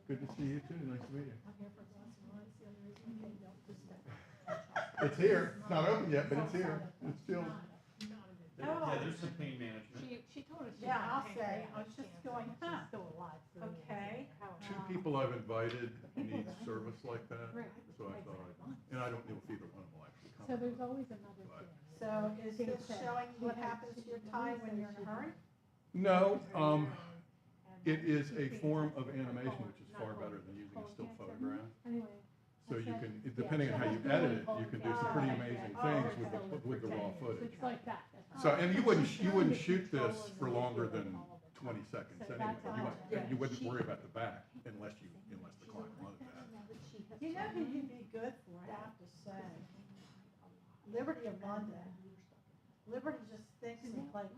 Good to see you too. Nice to meet you. It's here. It's not open yet, but it's here. It's still. Yeah, there's some pain management. She told us. Yeah, I'll say, I was just going, huh, Still alive. okay. Two people I've invited need service like that, so I thought, and I don't know if either one of them will actually come. So there's always another thing. So is this showing what happens to your tie when you're in a hurry? No, it is a form of animation which is far better than using a still photograph. Anyway. So you can, depending on how you edit it, you can do some pretty amazing things with the raw footage. It's like that. So, and you wouldn't shoot this for longer than 20 seconds anyway. You wouldn't worry about the back unless the client wanted that. You know who you'd be good for, I have to say? Liberty of London. Liberty just thinks of like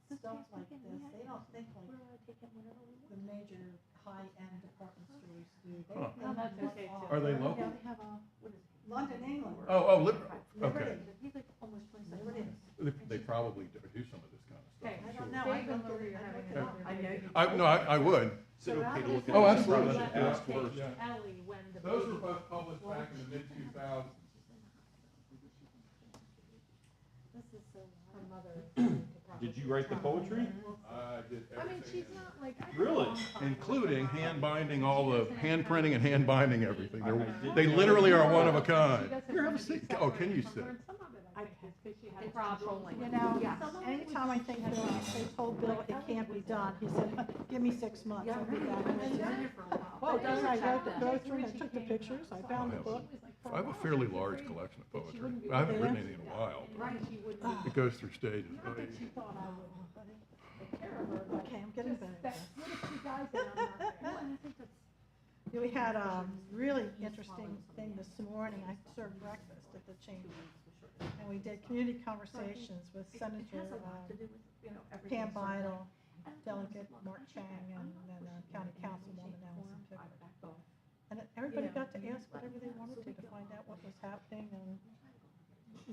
stuff like this. They don't think like the major high-end department stores do. They Huh. think that's one okay, off. too. Are they local? London, England. Oh, okay. Liberty. They probably do some of this kind of stuff, Okay, I'm I sure. don't know. I Dave, looked over at it, here I having looked a- it up. I know you- I would. Is it okay to look at? Oh, this? absolutely. Probably should ask first. Yeah. Ellie, when the Those baby- were both published back in the mid-2000s. This is so, her mother. Did you write the poetry? I did I mean, everything. she's not like. I had a Really? long time Including with her hand mom. binding, all the hand printing and hand binding everything. I They didn't literally are one of a She kind. doesn't Here, have a wanna be seat. Oh, can you separated sit? from her, and some of it I think is 'cause she had It's problems. controlling. You know, Yes. anytime I think Bill, they told Bill it can't be done, he said, give me 6 months, I'll be back with you. Well, then I wrote the go through, I took the pictures, I found the book. I have a fairly large collection of poetry. I haven't written anything in a while. Right, she wouldn't. It goes through stages. Not that she thought I would, take care of her, but Okay, I'm getting just better. that, what if she dies and I'm not there? Well, I think that's. We had a really interesting thing this morning, I served breakfast at the chamber. And we did community conversations with Senator Pam Bidle, Delegate Mark Chang, and then County Councilwoman Allison Pickard. And everybody got to ask whatever they wanted to find out what was happening and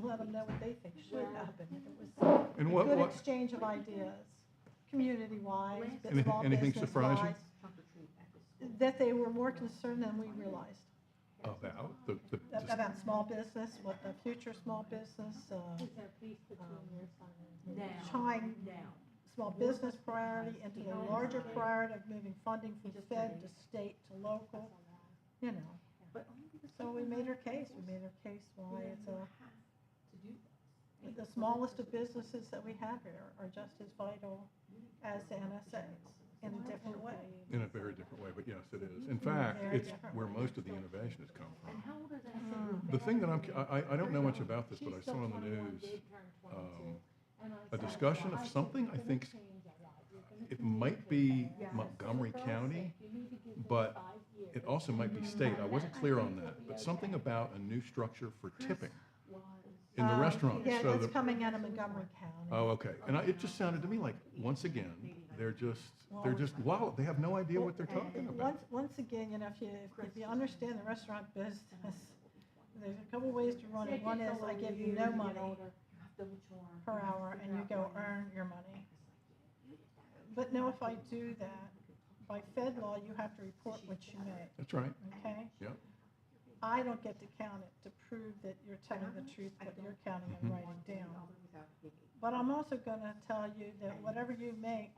let them know what they think should happen. It was And a what, good what, exchange of ideas, community-wise, Anything- small anything surprise you? business-wise, that they were more concerned than we realized about the, about small business, what the future small business, Is there peace between your son and his? tying small business priority into the larger priority of moving funding from Fed to state to local, you know. So we made our case, why it's the smallest of businesses that we have here are just as vital as the MSAs in a different way. in a very different way, but yes, it is. In fact, Very it's different where way. most of the innovation has come from. And how old is that? The thing that I don't know much about this, She's but I still saw on the 21, news, Dave turned 22, and I a said, discussion of "Well, something, I it's think gonna change a lot. You're gonna it continue might to be grow. Montgomery For girls' County, sake, you need to give them but 5 years." it also might be state. I wasn't clear on that, but something about a new structure for tipping in the restaurant. Yeah, So that's the, coming out of Montgomery County. oh, okay. And it just sounded to me like, once again, they're just, wow, they have no idea what they're talking about. Once again, you know, if you understand the restaurant business, there's a couple ways to run it. One is I give you no money per hour and you go earn your money. But no, if I do that, by Fed law, you have to report what you make, That's right. okay? Yep. I don't get to count it to prove that you're telling the truth, what you're counting and writing down. But I'm also gonna tell you that whatever you make,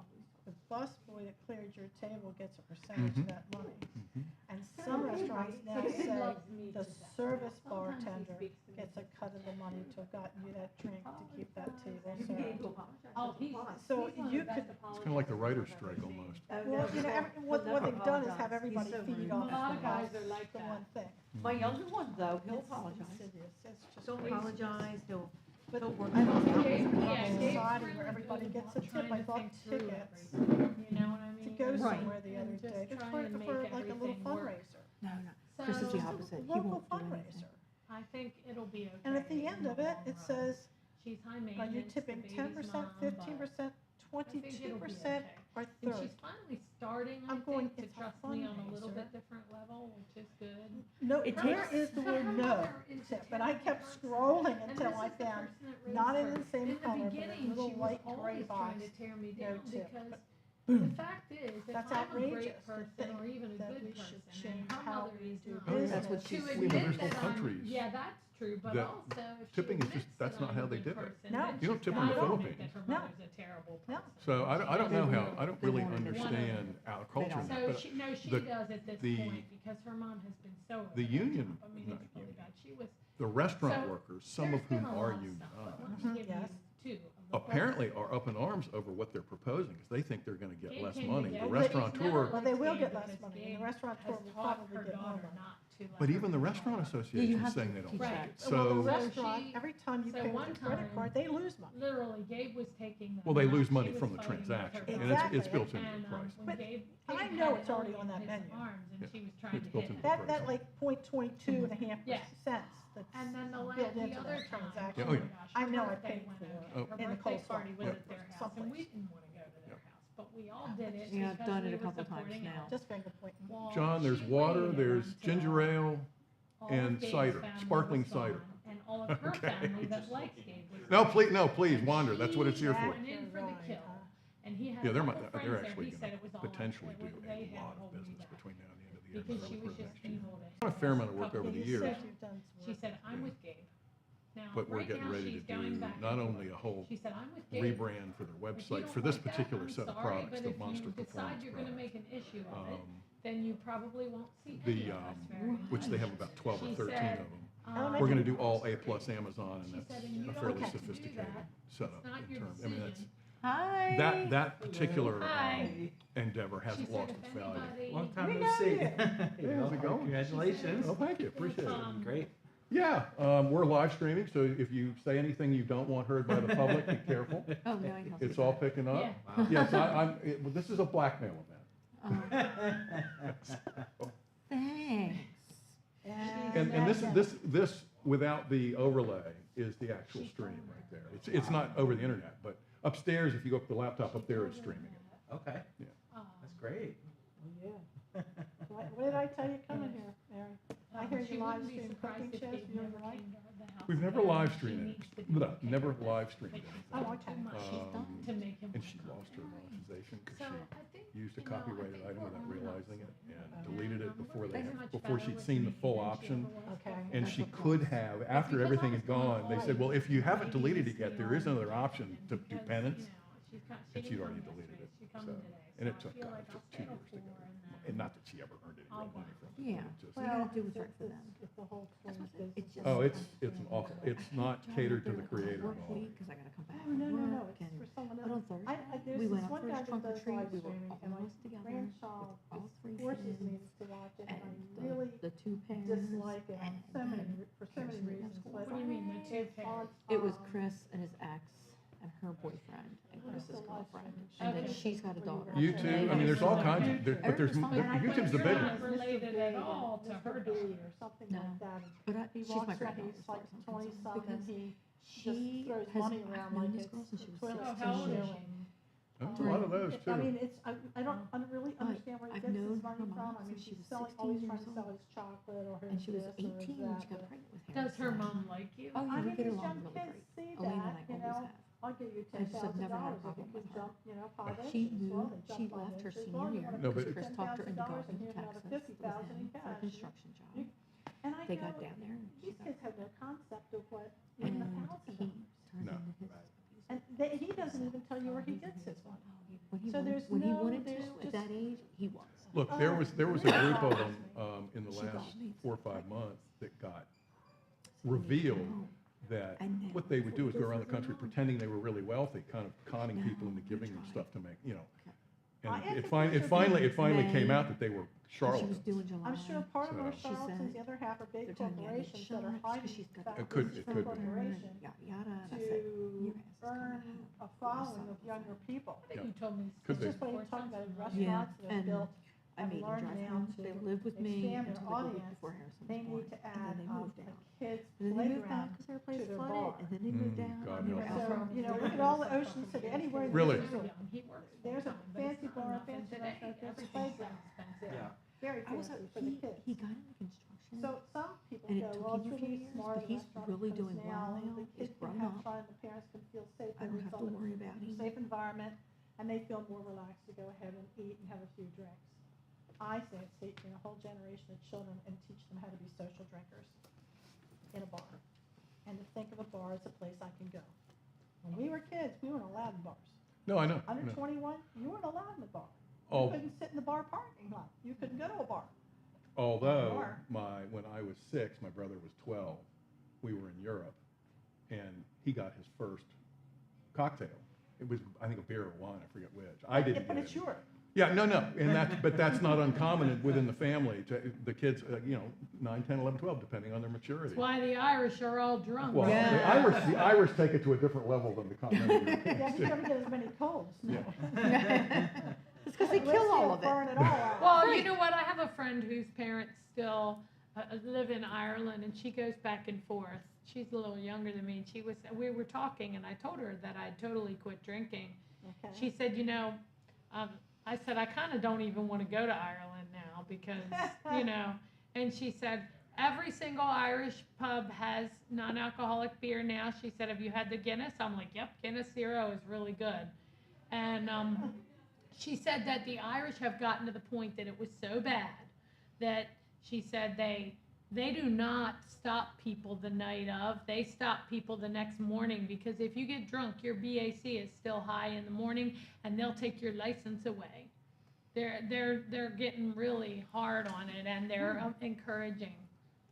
the busboy that cleared your table gets a percentage of that money. And some restaurants now say the service bartender gets a cut of the money to have gotten you that drink to keep that table served. Oh, he's, So he's one of you the best could- It's apologists kind of like the I've writer's ever strike seen. almost. Well, you know, what they've done is have everybody feed off A lot of the guys house, are like the that. one thing. My younger one, though, he'll It's apologize. insidious. It's just He'll crazy. apologize, he'll, But he'll work I don't think Dave- it's yeah, a Dave's society really where everybody good gets a about tip. trying I to bought think through tickets everything. You know what I mean? to go Right. somewhere the other And just day. It's try for, and make like a little everything work. fundraiser. No, no, Chris is the So, opposite. He Local won't do anything. fundraiser. I think it'll be okay. And at the end in of it, long it run. says, She's high are maintenance. you the tipping baby's 10%, mom, 15%, but I think it'll be 22%, okay. or And 30? she's finally starting, I I'm going, think, to it's a trust me on a little fundraiser. bit different level, which is good. No, It where takes- is the But word her no mother is a tip? And I terrible kept person. scrolling And until this I is the found, person that raised not in her. the same In the color, but a beginning, little she was white gray always trying box. to tear me no down tip. because But the boom. fact is, if That's I'm a outrageous great to person think or even a that good we should person, change and her how mother we is do not. business. That's what To she Yeah, but admit there's that whole I'm, countries yeah, that's true, but that also if she tipping is admits just- that's that not I'm how a they good did it. person, No. then You don't she's tip in the gotta admit Philippines. that her No. mother's a terrible No. person. So I don't They know how, won't. I don't They really won't. understand our culture. don't. So but she the- does at this the- point, because her mom has been so over the top. union- I mean, not it's really union. bad. She was, the restaurant So, workers, some there's of whom been a are lot of stuff, but let me unionized, give Yes. you two of the apparently best. are up in arms over what they're proposing, because they think they're gonna get Can- less can you money. get The it? But he's restaurateur, never Well, they will Gabe get less because money, and Gabe the restaurateur has will taught probably her get more daughter money. not to let But her even the know. restaurant have association's to saying they don't keep like track. it, Right. Well, the so. restaurant, she- every time you so pay with one a credit time- card, they lose money. Literally, Gabe was taking them. Well, they out. lose She money was from the fighting with transaction, her and boss. it's built into the And, price. when But Gabe I Gabe know had it's already Ellie on that in his menu. arms, and Yeah. she was trying It's to built hit into him. the That like 0.22 Yeah. cents that's And then the built the into other that time, transaction. oh Oh, my yeah. gosh, I her know I birthday paid went for over. Oh. Her in the birthday coleslaw. party was Yeah. at their house, and Someplace. we didn't wanna go to their Yeah. house, but we all did it Yeah, I've because done it we a were couple times supporting now. Ellie. Just finger pointing. Well, John, there's she water, waited there's until ginger ale, all and of Gabe's cider, family sparkling was gone, cider. And all of her Okay. family that likes Gabe was No, gone. please, And wander, that's what it's here she for. went in for the Right, kill, huh? and he had Yeah, a they're, couple they're friends there, actually he said it was all. potentially it do was- they a had lot of hold me business back. between now and the end of the year. Because so she we'll was put it just next year. evil to Done a fair amount of work couple over the years. years, Says you've done some She work. said, I'm with Gabe. Now, but we're right getting now, ready she's to going do back not and only a forth. whole She said, I'm with Gabe. rebrand for their If you website, don't for this like that, particular I'm set of sorry, products, but the if Monster you decide Performance you're gonna products. make an issue of it, Um, then you probably won't see any The, of us very which they have much. about 12 or She 13 said, of them. Oh, We're gonna okay. do all A+ Amazon, She and said, that's and you a don't fairly have to do sophisticated that. setup It's not in your terms, I mean, that's, decision. Hi. that particular Hi. endeavor She hasn't said, lost if its value. anybody. Long time We no know see. you. How's it going? Congratulations. Oh, thank you, appreciate it. Great. Yeah, we're live streaming, so if you say anything you don't want heard by the public, be careful. Oh, no, I know. It's all picking up. Yeah. Wow. Yes, well, this is a blackmail event. Thanks. And this, without the overlay, is the actual stream right there. It's not over the internet, but upstairs, if you go up the laptop up there, it's streaming it. Okay, that's great. Yeah. What did I tell you coming here, Mary? I hear you live stream cooking shows, you ever like? We've never live streamed it. Never live streamed anything. Oh, okay. To make him. And she lost her monetization So because I think. she used a you know, I copyrighted think item we're without on realizing it enough. and deleted it before That's much before better she'd with seen the me full than she option. ever was. Okay. And she could have, after everything had gone, they said, well, if you haven't deleted it yet, there is another option to do penance. And she'd already deleted it. So, and it took, God, it took 2 years to go. And not that she ever earned any real money from it. Yeah. It just- You gotta do what's right for them. It's the whole That's stream what I- business. it's just- Oh, it's awful. It's not catered to the creator Work at all. week, 'cause I gotta come back Oh, no, from no, no, work, it's and for someone but else. on Thursday, There's we this went up one for guy his that trunk or does treat, live we were streaming, and my almost together, grandchild all three forces kids, me to watch it, and and I really the two parents. dislike it and so many, then for so many Harrison reasons, School. but What do you mean, the two it's parents? on, It was Chris and his ex and her boyfriend and What is Chris's the live girlfriend, streaming and then show? she's got a daughter. YouTube, I mean, there's all kinds of, but there's, Everything's fine. YouTube's the big You're one. not related at all to her Mr. B daughter. or something No. like that. But He she's walks my around, granddaughter, he's as far like as I'm 20 concerned, something, because he she just throws has, money around I've known like this it's girl since she was toilet Oh, 16. how old is tissue. she? There's a lot of those I too. mean, I don't really understand where he I've gets his known money her from. mom I mean, since she she's was selling, 16 always years trying to sell old. his chocolate or his And she was this or his 18 when she that. got pregnant with him. Does her mom like you? Oh, I yeah, we mean, get these along young really kids great. see Elena and I that, you always know, have. I'll give you I just have $10,000 never had a if problem you with can her. jump, you know, 5 She inches. moved, Well, then she jump 5 left her inches. senior Well, you year wanna No, put but- because Chris talked her into $10,000 going and to here's another Texas with 50,000 him in for a cash. construction job. you- And I They go, got down there and she these got kids have no concept of what even and a thousand he dollars. turned No. into his And he doesn't even tell you where he gets his money. when he So wanted, there's when he no- wanted there's to at just- that age, he was. Look, there was a group of them, in the She last got me. 4 or 5 months that got revealed that And then- what they would do is go around the country pretending they were really wealthy, kind of conning people into giving them stuff to make, you know. And it finally came out that they were And she was charlatans. doing July. I'm sure part of our So- She charlatans, said the other half are they're big telling me I need corporations that are shots 'cause hiding she's got the fact It could- that this it could be. corporation Yada, yada. And I said, to your ass is coming earn out. a following of younger people. I think you told me. Could It's be. just what you're talking about in Yeah, restaurants that have and built, I have made them learned drive now home. to They lived with me expand until their the week audience. before Harrison was they born. need to And add then they moved a out. kid's And then they moved out playground. because their to place their flooded, bar. and then they moved out, God and they were knows. out So, from. you know, look at all the Ocean City, anywhere. Really? there's a- He works There's a full-time, but fancy it's not bar, enough. fancy And today, restaurant, there's a everything's playground. expensive. Yeah. Very I was, fancy for the kids. he got into construction. So some people And it go, took well, him it's a few really years, smart but in he's restaurant really because doing well now. The He's kids can grown have up. fun, the parents can feel safe. I don't in have to some worry about him. safe environment, and they feel more relaxed to go ahead and eat and have a few drinks. I say it's teaching a whole generation of children and teach them how to be social drinkers in a bar. And to think of a bar as a place I can go. When we were kids, we weren't allowed in bars. No, I know. I Under know. 21, you weren't allowed in the bar. Oh. You couldn't sit in the bar parking lot. You couldn't go to a bar. Although, Bar. when I was 6, my brother was 12, we were in Europe, and he got his first cocktail. It was, I think, a beer or wine, I forget which. I Yeah, didn't but get it's it. yours. Yeah, no, and but that's not uncommon within the family, the kids, 9, 10, 11, 12, depending on their maturity. That's why the Irish are all drunk. Well, Yeah. the Irish take it to a different level than the continental Yeah, Europeans but you do. don't get as many colds, no. It's because they kill all of Burn it. it all out. Well, you know what? I have a friend whose parents still live in Ireland, and she goes back and forth. She's a little younger than me, and we were talking, and I told her that I'd totally quit drinking. Okay. She said, I said, I kind of don't even want to go to Ireland now because, and she said, every single Irish pub has non-alcoholic beer now. She said, have you had the Guinness? I'm like, yep, Guinness Zero is really good. And she said that the Irish have gotten to the point that it was so bad that she said they do not stop people the night of. They stop people the next morning because if you get drunk, your BAC is still high in the morning, and they'll take your license away. They're getting really hard on it, and they're encouraging.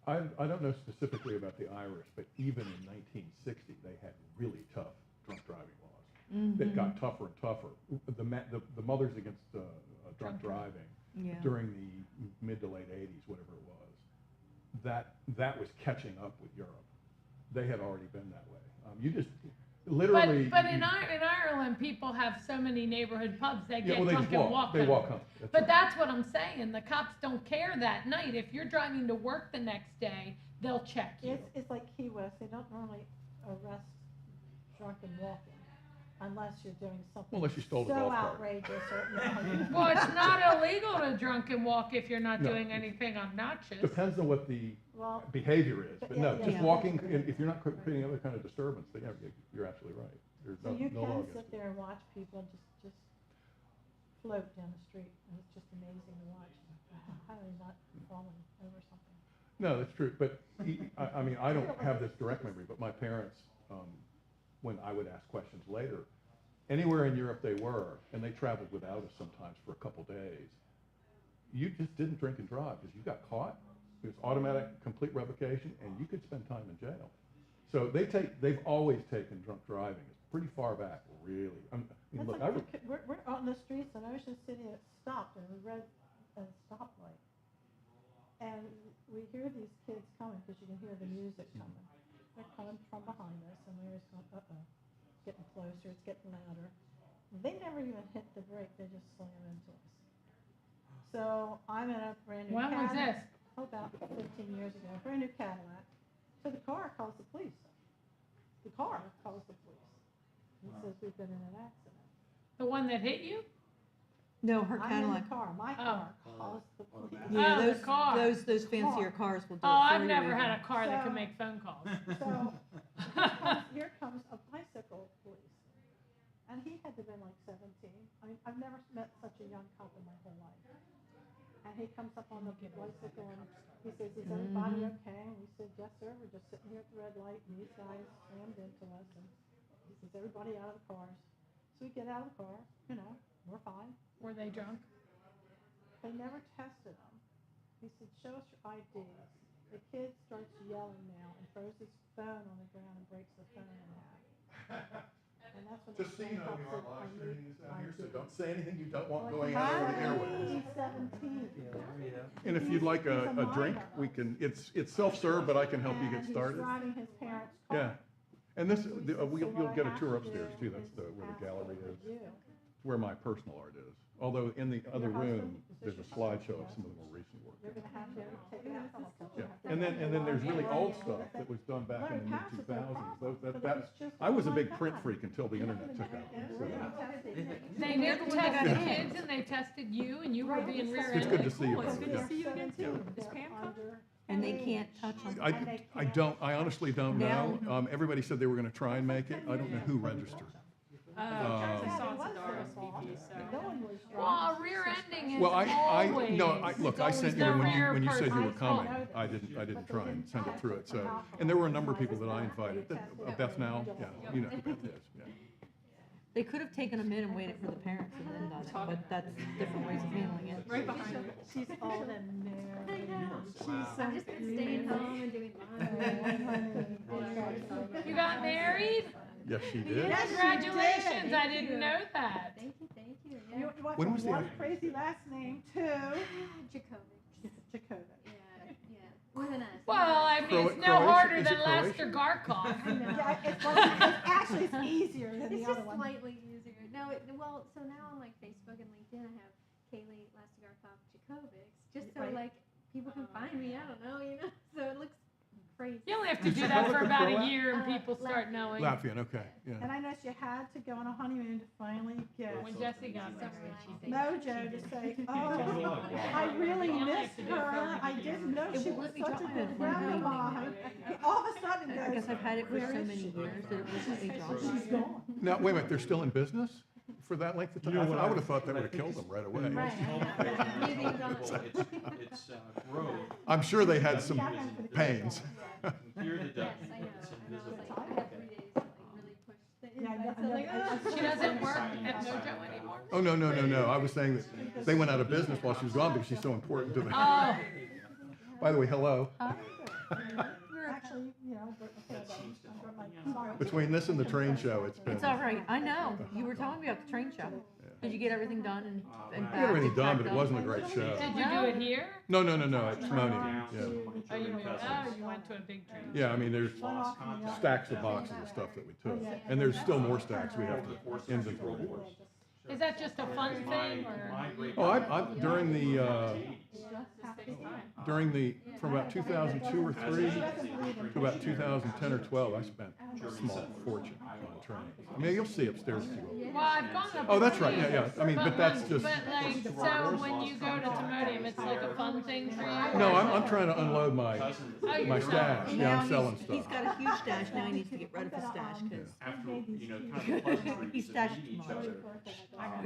I don't know specifically about the Irish, but even in 1960, they had really tough drunk driving laws. That got tougher and tougher. The mothers against drunk driving during the mid to late 80s, whatever it was, that was catching up with Europe. They had already been that way. You just literally. But in Ireland, people have so many neighborhood pubs. They get well, they drunk just and walk They home. walk home. But that's what I'm saying. The cops don't care that night. If you're driving to work the next day, they'll check you. It's like Key West, they don't normally arrest drunken walking unless you're doing something Unless you stole a so golf cart. outrageous or, Well, it's not illegal to drunk and walk if you're not No. doing anything obnoxious. Depends on what the well, behavior is, but no, Yeah, just yeah. walking, if you're not creating other kind of disturbance, then yeah, you're absolutely right. There's so no you law can against sit it. there and watch people just float down the street, and it's just amazing to watch. How are they not falling over something? No, that's true, but I mean, I don't have this direct memory, but my parents, when I would ask questions later, anywhere in Europe they were, and they traveled without us sometimes for a couple days, you just didn't drink and drive, because you got caught. It was automatic, complete revocation, and you could spend time in jail. So they've always taken drunk driving. It's pretty far back, really. I mean, That's look, like we're on the streets in Ocean City that stopped and we read a stoplight. And we hear these kids coming because you can hear the music coming. They're coming from behind us, and we were just going, it's getting closer, it's getting louder. They never even hit the brake, they just slam into us. So I'm in a brand new When was this? About 15 years ago, brand new Cadillac. So the car calls the police. The car calls the police. He says we've been in an accident. The one that hit you? No, her I'm in Cadillac. the car, my car calls the police. Yeah, Oh, the car. those fancier cars will do it Oh, for I've you never even. had a car that can So- make phone calls. So here comes a bicycle police. And he had to have been like 17. I mean, I've never met such a young cop in my whole life. And he comes up on the bicycle and he says, is everybody okay? And we said, yes, sir, we're just sitting here at the red light and these guys slammed into us. And he says, everybody out of the cars. So we get out of the car, we're fine. Were they drunk? They never tested them. He said, show us your IDs. The kid starts yelling now and throws his phone on the ground and breaks the phone in half. And that's when just so the you know, cop we are said, live "I streaming need this out here, so ID." don't say anything you don't want Well, going out over the he's airwaves. 17. And if you'd like a drink, we can, it's self-serve, but I can help you get started. And he's driving his parents' Yeah. car. And this, He said, "So you'll what I get a have tour to upstairs do too, that's where the ask gallery for is, you." where my personal art is. Although in the other Your room, husband? Is there's a this your husband? slideshow of some of the more recent work. You're gonna have to take it out from us. Yeah, and then there's really old stuff that was done back in the mid-2000s. I was a big print freak until the internet took over. So They didn't test the kids and they tested you and you were being rear-ended. it's good to see you. It's good to Yeah. see you again too. Is Pam coming? And they can't touch them. I honestly don't know. Everybody said they were gonna try and make it. I don't know who registered. I saw it's an RSVP, so. Well, rear-ending is Well, always. look, I sent you, the when rear you said you were person's coming, fault. I didn't try and send it through it, so. And there were a number of people that I invited. Beth now, yeah, you know who Beth is, yeah. They could have taken them in and waited for the parents and then done it, but that's different ways of handling it. Right behind you. She's old and married. She's so I've just been staying home and doing You got married? Yes, she did. Congratulations, I didn't know that. Thank you, thank you. You want When was the- one crazy last name too? Jacoby. Jacoby. Yeah. With an S. Well, I mean, it's no Croatian? harder Is than it Lester Croatian? Garkov. Yeah, actually, it's easier than It's the other just one. slightly easier. No, well, so now on like Facebook and LinkedIn, I have Kaylee Lastigarkov Jakovics, just so Right. like people can find me. I don't know, so it looks crazy. You only have to Is do she that for Croat? about a year and people Latvian. start knowing. Latvian, okay, yeah. And I noticed you had to go on a honeymoon to finally get When Jessie got married, she did. Mojo to say, oh, I really missed her. I didn't know It she won't was let me such a drop good it. grandmama. All of a sudden I guess goes, I've had it for "Where so is many she?" years that it won't let me drop She's it. gone. Now, wait a minute, they're still in business for that length of time? You know what I would have I- thought that what I would have think killed is- them right away. Right. Maybe you don't. It's growth. I'm sure they had some pains. Here the Yes, duck. I know. It's And I was invisible. like, I had 3 days to like really push things. Yeah, I know, So like, I know. She doesn't work at Mojo anymore? Oh, no. I was saying that they went out of business while she was gone because she's so important to them. Oh, By the way, hello. Actually, sorry. Between this and the train show, it's been. It's all right, I know, you were telling me about the train show. Did you get everything done and We back? got everything and done, packed but it up? wasn't a great show. did you do it here? No, it's Simonian, yeah. Oh, you moved, you went to a big train. Yeah, I mean, there's stacks of boxes of stuff that we took. And there's still more stacks we have to inventory. Is that just a fun thing or? Oh, I during the, from about 2002 or 3 to about 2010 or 12, I spent a small fortune on trains. I mean, you'll see upstairs if you go. Well, I've gone up. Oh, that's to right, see yeah. I mean, but that's just, But like, so when you go to Timonium, it's like a fun thing for you? no, I'm trying to unload my Oh, you're my not. stash. Yeah, Now I'm selling he's stuff. got a huge stash, now he needs to get rid of his stash, cause After, kind of pleasantries he that stashed meet each too much. other.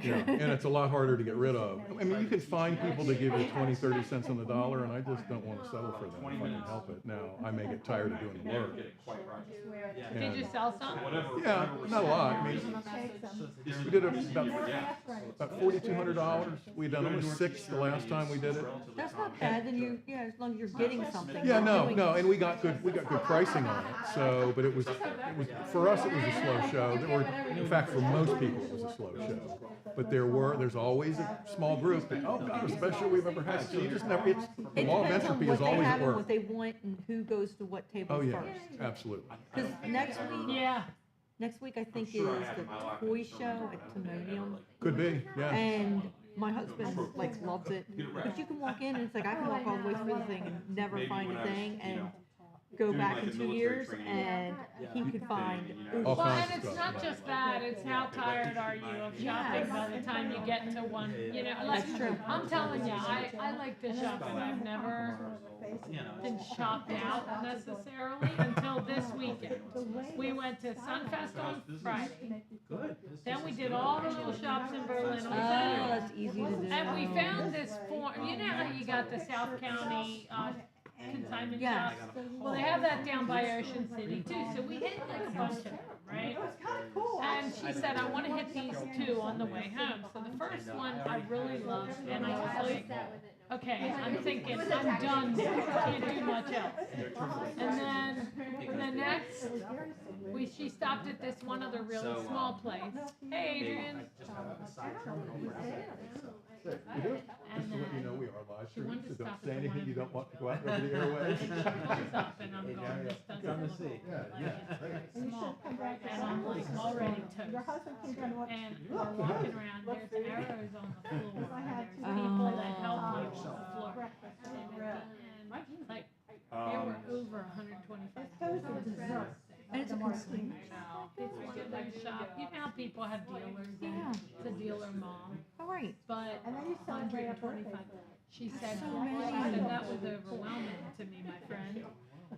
Yeah, and it's a lot harder to get rid of. I mean, you can find people to give you 20, 30 cents on the dollar, and I just don't want to settle for them if I can help it. Now, I may get tired of doing the Never work. get it quite right. Did you sell some? Yeah, not a lot. I mean, we did about $4,200. We'd done almost 6 the last time we did it. that's not bad, then you, yeah, as long as you're getting something. Yeah, you're doing- no, and we got good pricing on it. So, but it was for us it was a slow show. There were, in fact, for most people it was a slow show. But there's always a small group that, oh God, it's the best show we've ever had. So you just never, it's, the It law of depends on entropy what is they always have at and work. what they want and who goes to what table Oh, yeah, first. absolutely. Cause next week I think is the toy show at Timonium. Could be, yeah. And my husband like loves it, but you can walk in and it's like I can walk all the way through the thing and never find a thing and go back in 2 years and he could find. All Well, kinds and of it's stuff. not just that, it's how tired are you of shopping by the time you get to one, like, That's true. I'm telling you, I like to shop and I've never been shopped out necessarily until this weekend. We went to Sunfest on Friday. Good. Then we did all the little shops in Berlin Oh, on Saturday. that's easy to do. And we found this form, you know how you got the South County, consignment Yes. shops? Well, they have that down by Ocean City too, so we hit like a bunch of them, right? And she said, I wanna hit these 2 on the way home. So the first one I really loved, and I was like, okay, I'm thinking, I'm done now, can't do much else. And then the next, she stopped at this one other really small place. Hey, Adrian. Just to let you know, we are live She wanted streaming, to so stop don't say at the anything one- you don't want to go out over the airwaves. She's up and I'm going, this Come doesn't to look see. like it's very small. And I'm like already toast. And we're walking around, there's arrows on the floor, and there's people that help you on the floor. And at the end, like, there were over 125. And it's a consignment. It's one of those shops, you know how people have dealers, and it's a dealer mom, All right. but And then you celebrate a 125. birthday. She said, many. that was overwhelming to me, my friend.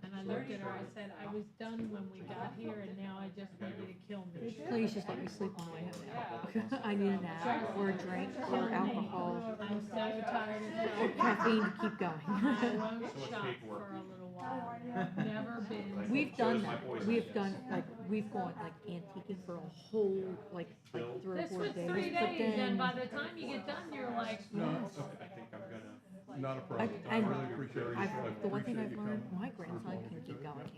And I looked at her, I said, I was done when we got here and now I just want you to kill me. Please just let me sleep on the way home now. I need a nap or a drink or alcohol I'm so tired of or it. caffeine to keep going. I won't shop for a little while. Never been. We've done that. We've done, like, we've gone, like, antiquing for a whole, like 3 or This 4 was days. 3 but days and then- by the time you get done, you're like, No, I think I'm gonna. not a problem. I And really appreciate it. the one thing I've learned, my grandson can keep going,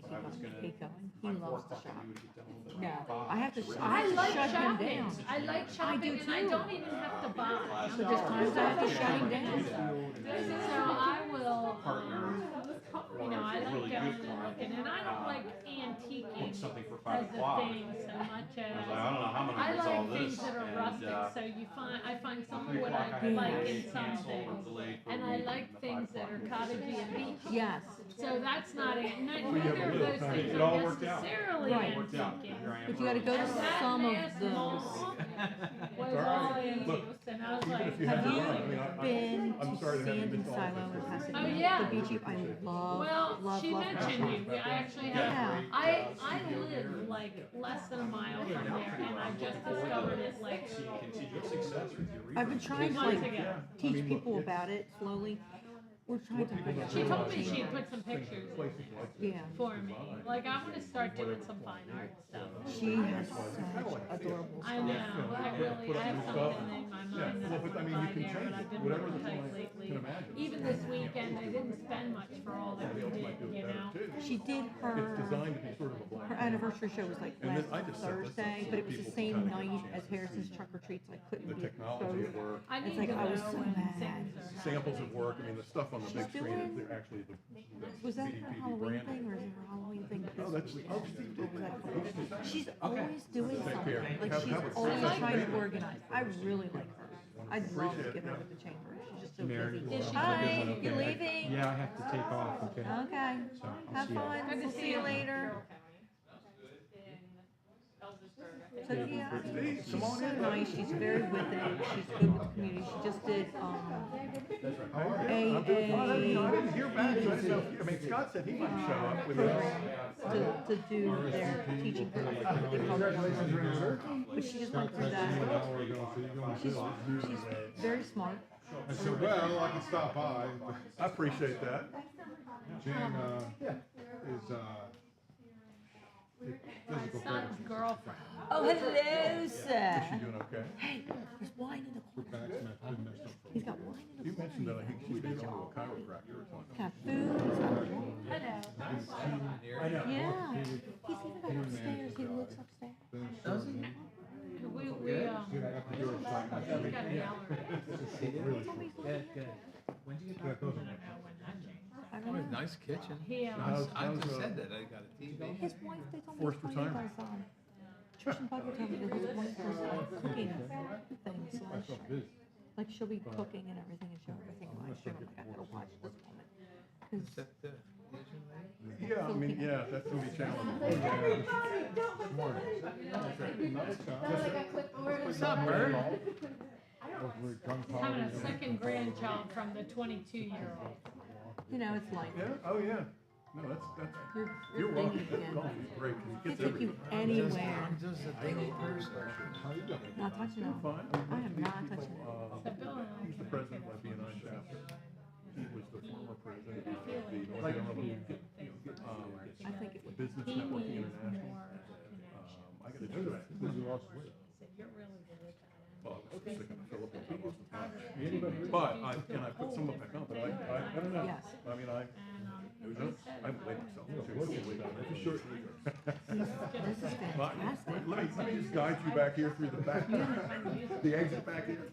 gonna. hate going. He by loves 4 to o'clock, shop. we would get done with it No, at 5. I have to, So I have to like shut him shopping. down. I like shopping do and I too. don't even have to buy. But there's times I have to shut him down. So I will, Partner. you know, I like Really going good and client. looking, and I don't like antiquing Want something for as 5 a o'clock. thing so much I as. was like, I don't know how I'm I gonna resolve like things this. that are And, rustic, so I find some 3 of what o'clock I I had like to in some cancel or things. delay for a And I week, like and the things 5 that are o'clock cottagey and beachy. Yes. So that's not it, you have a neither of little those tiny- things it are all worked out. necessarily Right. It worked out. antiquing. Here I am But you gotta go early. to And that some of last those. mall was All all right. antiques, Look, and I was even like, if you have Have to you run, I mean, been I'm to sorry to have you Sandy miss all Silo this. in Pasadena? Oh, yeah. The beach, I love, well, love, she love mentioned that. you, I actually Yeah. have, I live like less than a mile from there, and I just discovered it like See continued success with your I've been trying to months like ago. teach people about it slowly. We're trying to figure She out. told me she'd put some pictures Places like Yeah. for me, like I wanna start doing some fine art stuff. She has such adorable I know, stuff. I really, I have something in my mind that I well, but I wanna mean, you buy can there, change but I've it, been whatever really the tight client lately. can imagine. Even this weekend, I didn't spend much for all that we did, you know? She did It's her, designed to be sort of a blank. her anniversary show was like And then last I just set this up Thursday, so but it was people the same kinda get a night chance as to Harrison's see Trunk or Treat, so I The couldn't be technology both. at work, I It's need like to I was know so when mad. things are samples of work, I mean, the stuff on the big She's screen, doing- they're actually the Was that her BDPV Halloween branding. thing, or is it her Halloween thing? Oh, that's, oh, Steve did that. She's always doing Take something, care. like Have- she's have a always successful trying to meeting. organize. I really like her. I'd love to Appreciate get it. her to the chamber, she's just so Mary, busy. Is she Hi, doing you're okay? leaving? Yeah, I have to take off, okay? Okay, So, I'll have see you. fun, Good to we'll see see you you. later. So, yeah, I mean, Steve, come she's on so in. nice, she's very with it, she's good with the community, she just did, How are you? I'm doing fine. I didn't hear back, so I didn't know if, I mean, Scott said he might show up with us. to do their teaching program, they call it one-on-one. But she just went through that. She's very smart. I said, well, I can stop by. I appreciate that. Jane, is, My physical son's therapy. girlfriend. Oh, hello, Is she sir. doing okay? Hey, there's wine in the corner. Back's been messed up for a He's got wine in the You corner. mentioned that I think she's been going to a chiropractor or something. Got food, he's got wine. Hello. I know. Yeah, he's even got upstairs, he looks upstairs. Does he? We Good after your time. we got an hour. Good, good. When'd you get back? I don't know when that changed. I don't know. Nice kitchen. He, How's- I how's, just uh, said that, I got a TV. His wife, they told me Forced his wife retirement. does, Trish and Bugger told me that his wife does cooking things, like she'll be cooking and everything and show everything live stream. I'm like, I gotta watch this woman. 'Cause Is that the Asian lady? Yeah, I mean, yeah, that's gonna be challenging. What's up, Bird? having a second grandchild from the 22-year-old. you know, it's life. Yeah, oh, yeah. No, that's, You're you're welcome. thinking again. Golf is great, 'cause They it gets take you everywhere. anywhere. I'm just a dingy person. Not touching them. Fine. I am not touching them. So Bill and I He's the president of my BNI chapter. He was the former president of the North like Carolina I think it would. Business he Networking needs International. more connection. I gotta do that. He said, you're really good at that. Well, I was sticking the Philippines, I lost the patch. But I put some of it back on, but I don't know. Yes. I mean, I blame myself too. This is But fantastic. let me just guide you back here through the back, the exit back here.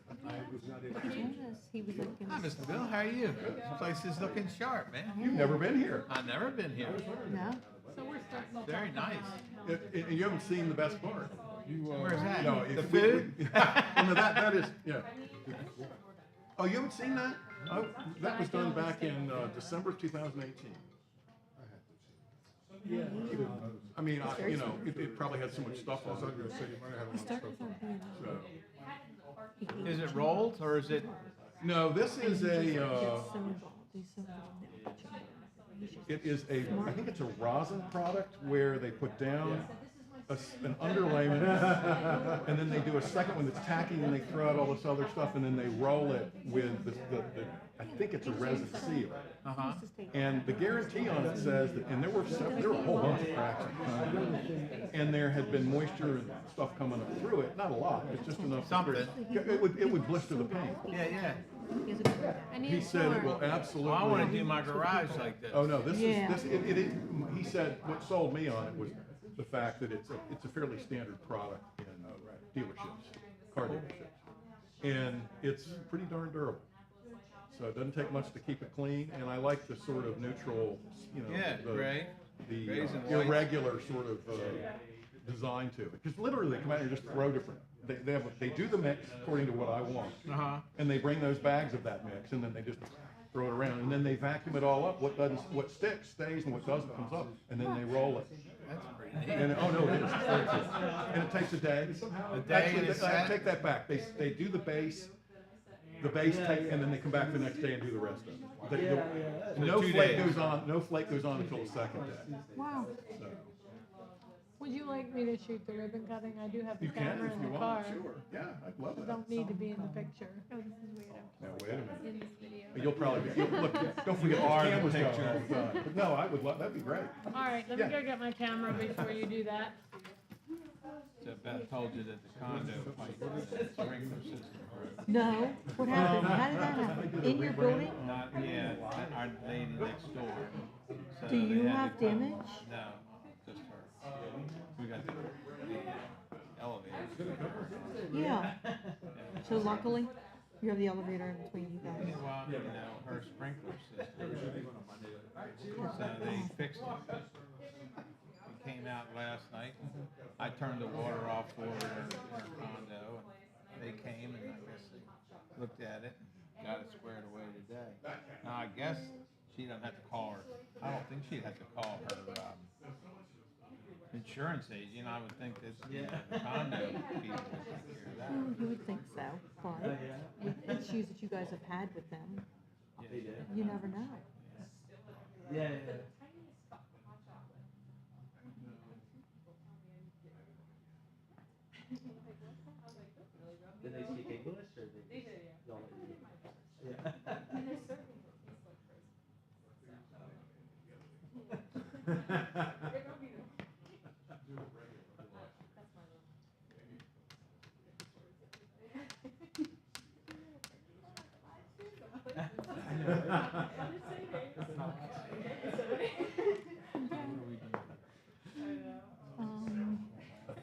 He told us, he was like, Hi, Mr. Bill, how are you? This place is looking sharp, man. You've never been here. I've never been here. no, So we're starting to Very talk nice. about, And you haven't seen the best part. Where's that? No, The if we- food? Well, no, that is, yeah. Oh, you haven't seen that? Oh, that was done back in December of 2018. I mean, you know, it probably had so much stuff on it. he started with our being. So, Is it rolled or is it? no, this is He a, gets so involved, he's so involved now. He's just- it is a, I think it's a rosin product where they put down an underlayment, and then they do a second one that's tacking, and they throw out all this other stuff, and then they roll it with the I think it's a resin seal. Uh-huh. And the guarantee on it says that, and there were a whole bunch of cracks in it, and there had been moisture and stuff coming up through it, not a lot, but just enough. Something. It would blister the paint. Yeah, yeah. He hasn't told me that. I need He a said it tour. will absolutely. Well, I wanna do my garage like this. Oh, no, this Yeah. is, he said, what sold me on it was the fact that it's a fairly standard product in dealerships, car dealerships. And it's pretty darn durable. So it doesn't take much to keep it clean, and I like the sort of neutral, Yeah, gray. the Grays and whites. irregular sort of design to it. Because literally they come out here and just throw different, they do the mix according to what I want. Uh-huh. And they bring those bags of that mix, and then they just throw it around, and then they vacuum it all up. What sticks stays, and what doesn't comes up, and then they roll it. That's pretty neat. And, oh no, it is. And it takes a day. A day Actually, and it's I set? take that back. They do the base take, and then they come back the next day and do the rest of it. So No 2 flake days. goes on, no flake goes on until the second day. Wow. So, Would you like me to shoot the ribbon cutting? I do have the you can camera if in you the car. want, sure. Yeah, I'd love I that. don't need to be in the picture. Oh, this is weird. Now, wait a minute. In this video. You'll probably, look, don't forget You those are the cameras going picture. all the time. But no, I would love, that'd be great. All right, let me Yeah. go get my camera before you do that. So Beth told you that the condo pipe, the sprinkler system broke. No, what happened? How did that happen? In your building? Not yet, our lady next door. So Do you they had have to come- damage? No, just her. We got the elevator. Yeah. So luckily, you have the elevator in between you guys. Yeah, well, her sprinkler system. So they fixed it. It came out last night. I turned the water off for her condo, and they came and I guess they looked at it and got it squared away today. Now, I guess she doesn't have to call her, I don't think she'd have to call her, insurance agent. I would think that the condo people would take care of that. You would think so, but with issues that you guys have had with them, you never know. Yeah. Did they speak English or they just don't let you?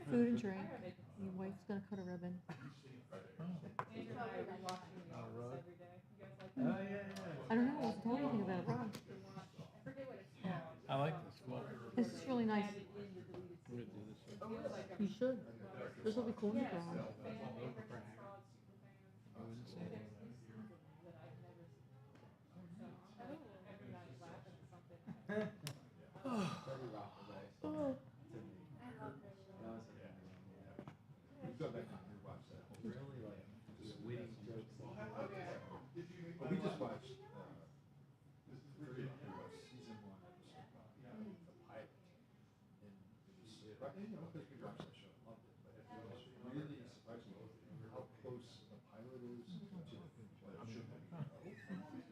Food and drink. Your wife's gonna cut a ribbon. I don't know. I wasn't told anything about a rug. I like this floor. This is really nice. We're gonna do this one. You should. This will be cool in the garage. I wouldn't say that. We just watched, season 1 episode, the pilot. And it was, because we watched that show, loved it, but it was really surprising how close the pilot is to what it should be.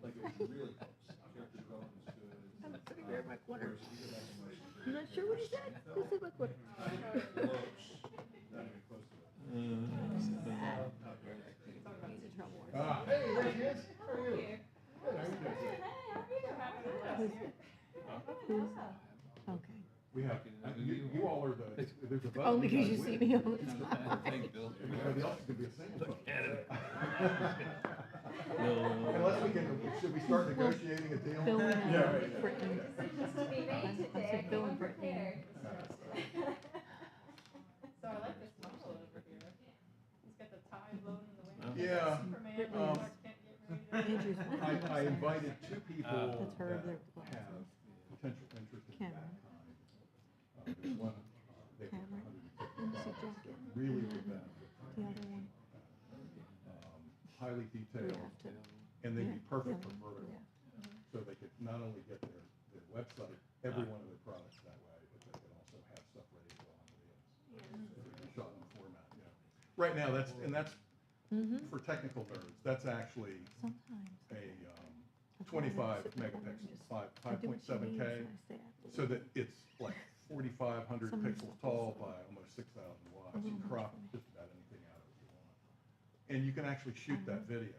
Like, it was really close. Character development was good. I'm sitting there in my corner. Whereas you go back and watch the I'm not sure what he said. Who's in my corner? close, not even close to it. He's in trouble. Hey, there she is. How are you? Good, how are you doing? Who's? Okay. We have, you all are the, there's a button. Oh, because you guys see win. me all the time. Thank Bill. Everybody else could be a single. No. Unless we can, should we start negotiating a deal? Bill and Yeah, right. Brittany. I said Bill and Brittany. So I like this model over here. He's got the tie blown in the wind. Yeah, Superman, um, Clark Kent getting ready to- Andrew's one. I invited two people That's her that over there with the have glasses. potential interest in Cameron. that kind. There's one, they put Cameron. $150,000, Let me see jacket. really good value. The other one. Highly We detailed, have to. and they'd be Yeah, perfect for yeah, vertical. yeah. So they could not only get their website, every one of their products that way, but they could also have stuff ready to go on reels. Shot in the format, yeah. Right now, that's Mm-hmm. for technical nerds, that's actually Sometimes. a That's why I 25 sit there and megapixels, just- 5, I do what she 5.7 needs K, and I stay after so work. that it's like 4,500 Some of the pixels stuff is tall like by almost 6,000 watts. a You little much crop for me. just about anything out of it you want. And you can actually shoot that video.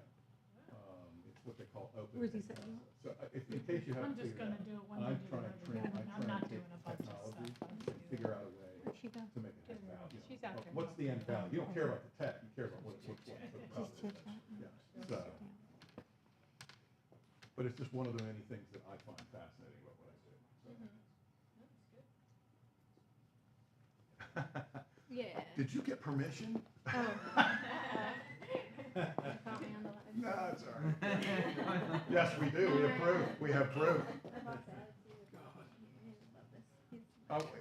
what they call open. Where's he saying? So in case you I'm haven't just figured gonna out, do it when I'm they do trying it. to train, I I'm try not and take doing a bunch of technology stuff. and figure out a way Where'd she go? to make it have value. She's out there. What's the end value? You don't care about the tech, you care about what it looks like for the Just public. chit chat. Yeah, so, but it's just one of the many things that I find fascinating about what I do. So. Yeah. Did you get permission? Oh. Caught me on the live. No, it's all right. Yes, we do. We have proof. We have proof.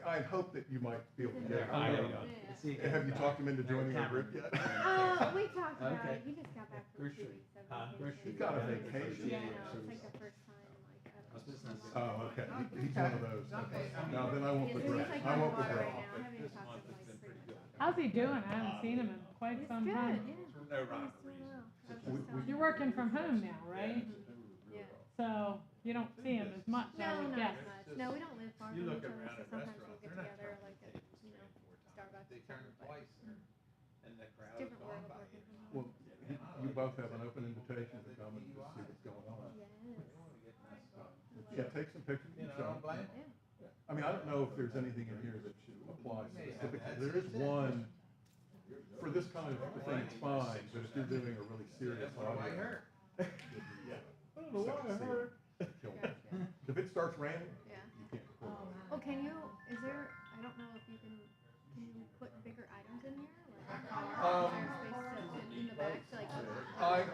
I hope that you might be able to get it. Have you talked him into joining your group yet? We talked about it. He just got back from 2 weeks of vacation. He got a vacation. Yeah, it's like the first time, like, I don't know. Oh, okay. He's one of those. Now, then I won't Yeah, so withdraw. he's like I on won't water withdraw. right now. I haven't even talked to him like pretty much. How's he doing? I haven't seen him in quite He's some good, time. yeah. No He's rhyme or doing reason. well. I was We- just telling You're him. working from home now, right? Yeah. So you don't see him as much, I No, would not guess. as much. No, we don't live far You from look each other, around so at sometimes we'll restaurants, get they're not together, charging like at, tables you know, 3-4 times. Starbucks They or turn something, but twice, and the crowd is different gone world by working you. from home. Well, you both have an open invitation to come and just see what's going on. Yes. Yeah, take some pictures. You know, I So, don't blame Yeah. them. I mean, I don't know if there's anything in here that should apply specifically. There is one, for this kind of thing, it's fine, but if you're doing a really serious That's what I audio. heard. Yeah. I don't know why I heard. If it starts raining, Yeah. you can't record. Oh, can you, is there, I don't know if you can you put bigger items in here? Like, is there space to, in the back, to like,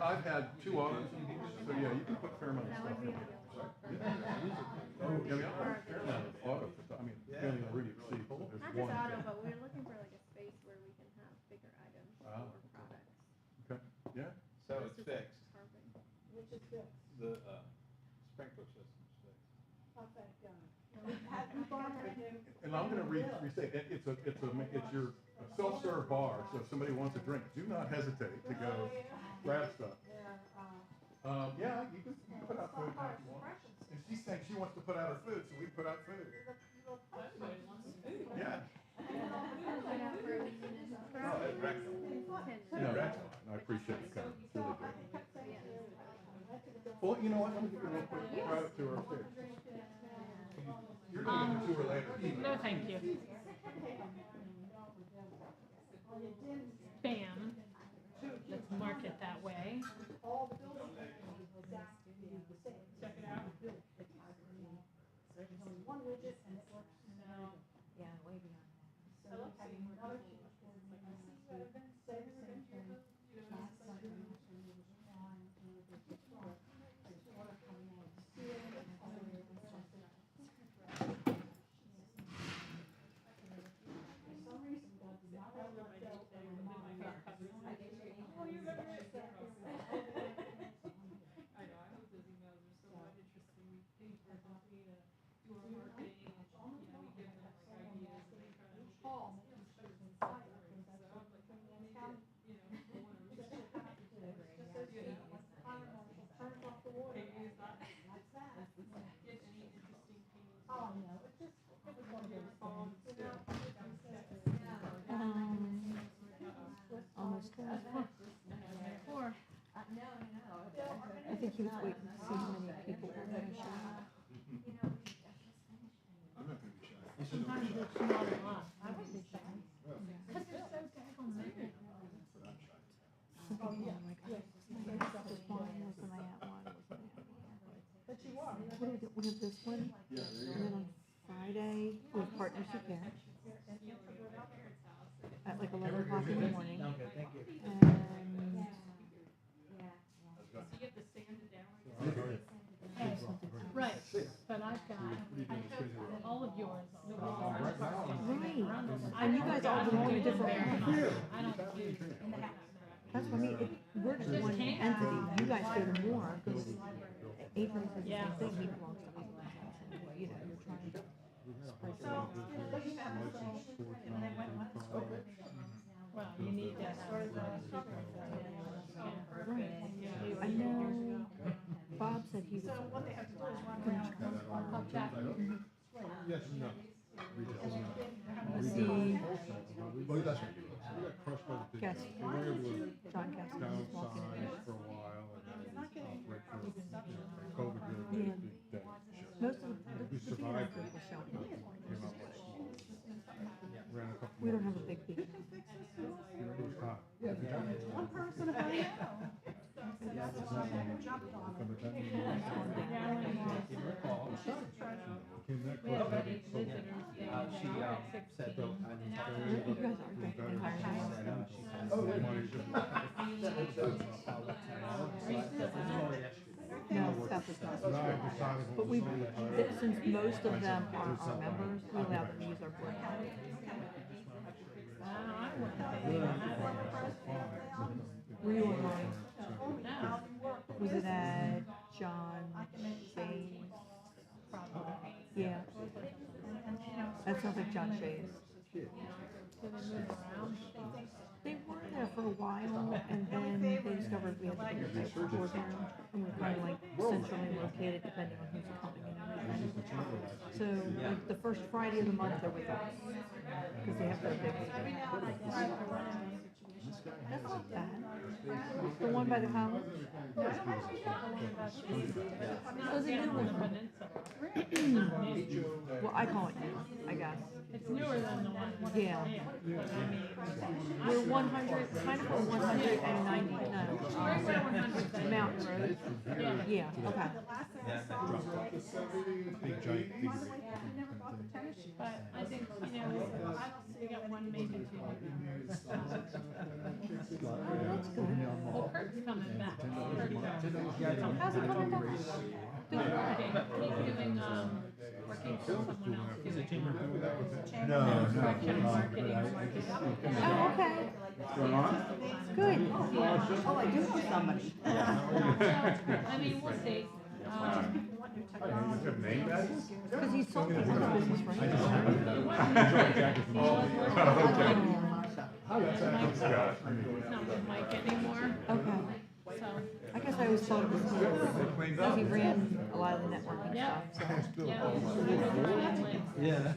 I've had 2 autos in here, so yeah, you can put a fair amount of that stuff would be in there. ideal. Oh, yeah, we have a fair amount of auto, I mean, depending on where you see, Not there's just one. auto, but we're looking for like a space where we can have bigger items Ah. or products. Okay, yeah. So It's it's just like fixed. tarping. Which is good. The sprinkler system's fixed. Oh, thank God. Have you bought a new? And I'm gonna restate, it's your self-serve bar, so if somebody wants a drink, do not hesitate to go grab stuff. Yeah, you can put out food now if you want. And she's saying she wants to put out her food, so we put out food. Yeah. Put out for a minute. No, that's right. 10 minutes. No, that's fine, I appreciate you coming, it's really good. So, yeah, this is really fun. Well, you know what, let me give you a real quick drive to her upstairs. You're gonna get the tour later. No, thank you. Bam. Let's mark it that way. Check it out. Yeah, way beyond I love seeing where people, oh, you remember it? I know, I hope those emails are so interesting things for the company to do our marketing, and, you know, we give them like ideas and they kind of call. So I'm like, make it, you know, people wanna reach out. Hey, is that, get any interesting things? Oh, no, it's just, it was one of those songs. Almost 4. I think he was waiting to see how many people were going to show up. I'm not gonna be shy. Sometimes it's not a lot. I would be shy. Cause they're so daggone many. But I'm shy. Some people are like, oh, wasn't I at this one? Wasn't I at one? Wasn't I at one? But you are. We have this one, and then on Friday, we have Partnership Care at like 11 o'clock in the morning. Okay, thank you. And So you have to sand it down. there's something else. Right, but I've got all of yours. Right, and you guys all belong to different ones. I don't do. That's what I mean, we're just one entity, you guys go to more, because Adrian says the Yeah. same thing, he belongs to us. You know, you're trying to spread the love. Well, you need to have. I know, Bob said he was. So what they have to do is run around. I'll check. Yes, no. Retail's not. See, Well, that's right. We got crushed by the big Guess. guys. They were able to John Cassidy was walking in downsize there. for a while and then operate for We don't have a big beach. One person about it. Jumped on it. We have any visitors. She said that I didn't talk to her. You guys aren't getting hired now. No, Steph is not. But we, since most of them are our members, we allow them to use our board. Were you online? Was it at John Shay's? Yeah. That sounds like John Shay's. They were there for a while, and then they discovered we had to bring the board down, and we're kind of like centrally located depending on who's coming and everything. So, like, the first Friday of the month, they're with us, because they have their big meeting. That's not bad. The one by the house? Oh, the new one. Well, I call it new, I guess. It's newer than the one. Yeah. We're 100, kind of a 190, no, Mountain Road. Yeah, okay. Big giant figure. But I think, we got one, maybe two. That's good. Well, Kurt's coming back. How's it coming back? Doing what? He's doing, working for someone else. No, Correction marketing. Oh, okay. Good. Oh, I do for somebody. I mean, we'll see. Because he's sold his business, right? Mike's not with Mike anymore, Okay. so. I guess I always thought it was him, because he ran a lot of the networking Yeah. stuff, so. Yeah, he's with his family. Yeah.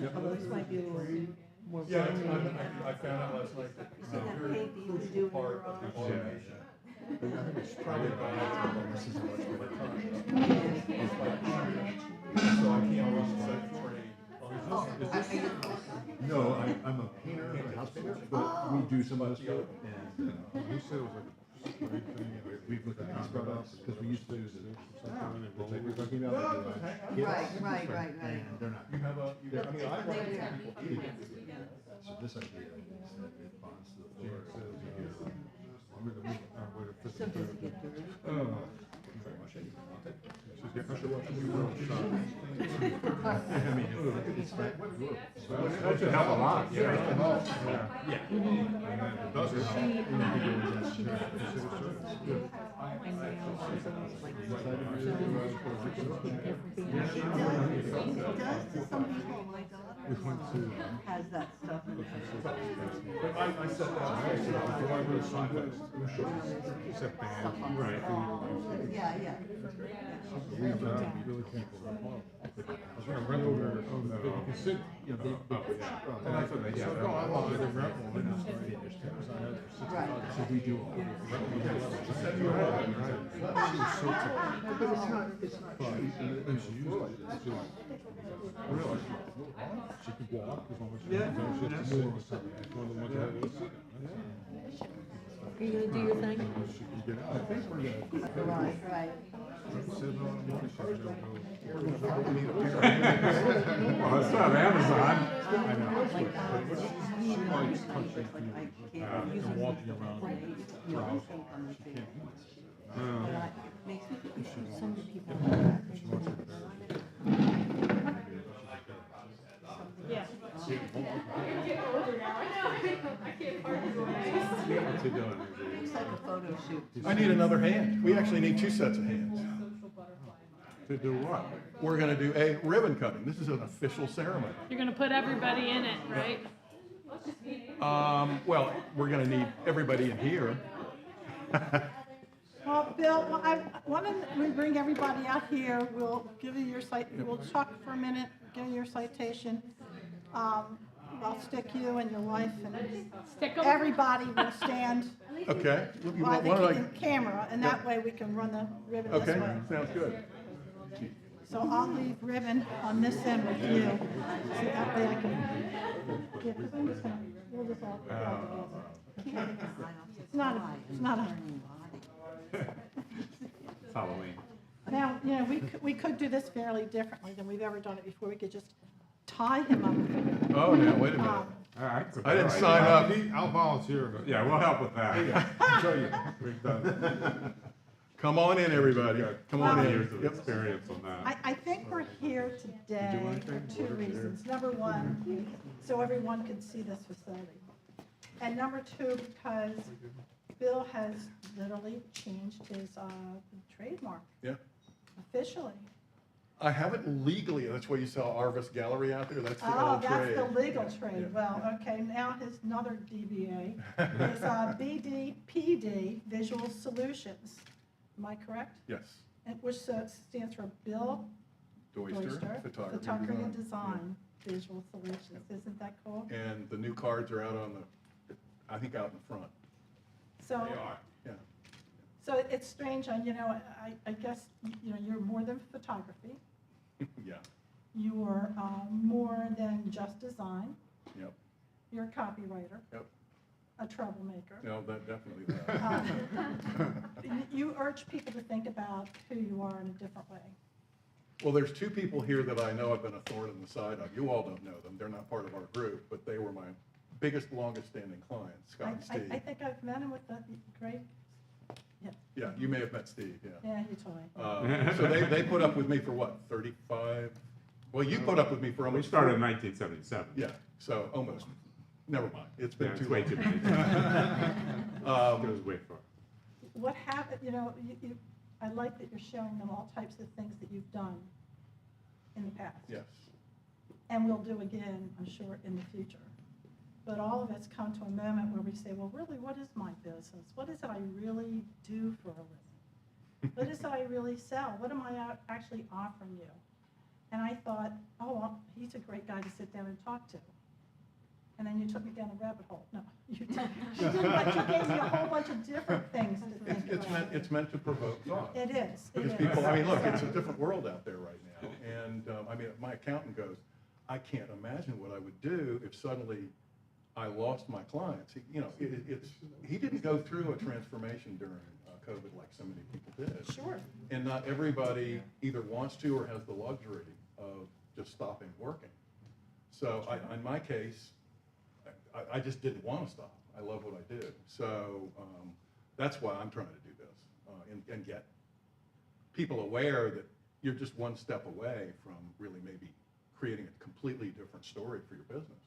This might be a little more. Yeah, I found out last night that. You see that cake that you can do in your garage? It's probably about, this is a much better time. So I can't always set train. No, I'm a painter, a house painter, but we do some other stuff, and, he said it was like a great thing, we've looked at these products, because we used to use it. It's like we're talking about, like, Right. and they're not. You have a, I mean, I work with people eating. So this idea is that it bonds to the floor. So does it get dirty? That should help a lot. Yeah. Some people, my daughter has that stuff. But I set that up, so before I wrote Sundays, it was short. Set band, right. Yeah. We really can't go that far. I was gonna rent over, but you can sit, you know, and I thought, yeah, no, I'm on the rent one, and it's finished, because I had 65, so we do all the rent. She was so tired. But it's not cheap, and she used it, it's just, really, she could walk as long as she has to sit. It's one of the ones that was sitting. Are you gonna do your thing? She can get out. I think we're gonna. Right. Seven on the morning, she's gonna go. Well, it's not Amazon. I know. But she likes touching and walking around her house. She can't. Makes me think some of the people. She wants to. Yeah. Looks like a photo shoot. I need another hand. We actually need two sets of hands. To do what? We're gonna do a ribbon cutting. This is an official ceremony. You're gonna put everybody in it, right? Well, we're gonna need everybody in here. Well, Bill, why don't we bring everybody out here, we'll give you your we'll talk for a minute, give you your citation. I'll stick you and your wife and Stick 'em. everybody will stand Okay. You By want- the why don't ca- camera, and that way we can run the ribbon this Okay, way. sounds good. So I'll leave ribbon on this end with you, so that way I can, yeah, because I'm just gonna, we'll just all go together. It's not a, It's Halloween. now, you know, we could do this fairly differently than we've ever done it before. We could just tie him up. Oh, now, wait a minute. Um, All right. I didn't sign up. I'll volunteer. Yeah, we'll help with that. Show you. We've done. Come on in, everybody. Come on in. Years of Yep. experience on that. I think we're here today for two reasons. Number one, so everyone can see this facility. And number two, because Bill has literally changed his trademark Yeah. officially. I haven't legally, that's why you saw Arvis Gallery out there, that's the Oh, old that's trade. the legal trade. Yeah. Well, okay, now his another DBA is BDPD, Visual Solutions. Am I correct? Yes, And which stands for Bill Deuster, photography and design. Design, Visual Solutions. Isn't that cool? And the new cards are out on the, I think out in the front. So, Yeah. so it's strange, you know, I guess, you know, you're more than photography. Yeah, You're more than just design. yep, You're a copywriter, yep. a troublemaker. No, that definitely that. You urge people to think about who you are in a different way. Well, there's two people here that I know have been a thorn in the side of. You all don't know them. They're not part of our group, but they were my biggest, longest standing clients, Scott and I Steve. think I've met him with the great, Yeah, you may have met Steve, yeah. yeah, you told me. So they put up with me for what, 35? Well, you put up with me for We almost. started in 40. 1977. Yeah, so almost. Never mind. It's Yeah, been it's too way long. too many. Um, Goes way far. What happened, you know, I like that you're showing them all types of things that you've done in the past. Yes. And we'll do again, I'm sure, in the future. But all of us come to a moment where we say, well, really, what is my business? What is it I really do for a living? What is it I really sell? What am I actually offering you? And I thought, oh, well, he's a great guy to sit down and talk to. And then you took me down a rabbit hole. No, you didn't, but you gave me a whole bunch of different things to think about. It's meant to provoke thought. It is. Because people, I mean, look, it's a different world out there right now. And, I mean, my accountant goes, I can't imagine what I would do if suddenly I lost my clients. You know, he didn't go through a transformation during COVID like so many people did. Sure. And not everybody either wants to or has the luxury of just stopping working. So in my case, I just didn't want to stop. I love what I do. So that's why I'm trying to do this and get people aware that you're just one step away from really maybe creating a completely different story for your business.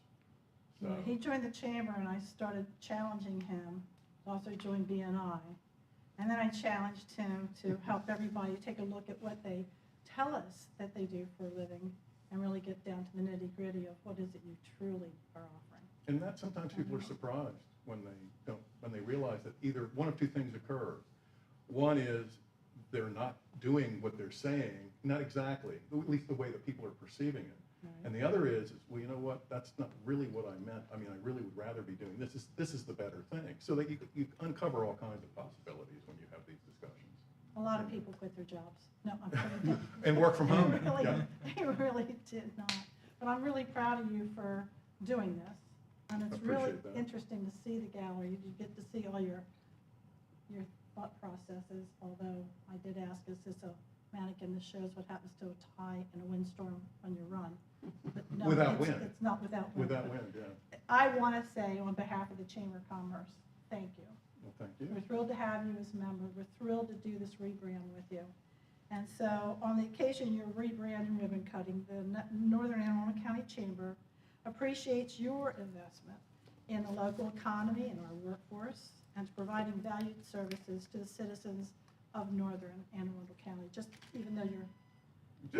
So, Yeah, he joined the chamber and I started challenging him, also joined BNI. And then I challenged him to help everybody take a look at what they tell us that they do for a living and really get down to the nitty gritty of what is it you truly are offering. and that sometimes people are surprised when they realize that either one of two things occurs. One is they're not doing what they're saying, not exactly, at least the way that people are perceiving it. Right. And the other is, well, you know what, that's not really what I meant. I mean, I really would rather be doing this. This is the better thing. So that you uncover all kinds of possibilities when you have these discussions. A lot of people quit their jobs. No, I'm kidding. And work from home. Really, Yeah. they really did not. But I'm really proud of you for doing this. And it's really Appreciate that. interesting to see the gallery. You get to see all your thought processes, although I did ask, is this a mannequin that shows what happens to a tie in a windstorm when you run? But no, Without it's- wind. It's not without wind. Without wind, yeah. I want to say on behalf of the Chamber of Commerce, thank you. Well, thank you. We're thrilled to have you as a member. We're thrilled to do this rebrand with you. And so on the occasion you're rebranding ribbon cutting, the Northern Anne Arundel County Chamber appreciates your investment in the local economy and our workforce and to providing valued services to the citizens of Northern Anne Arundel County, just even though you're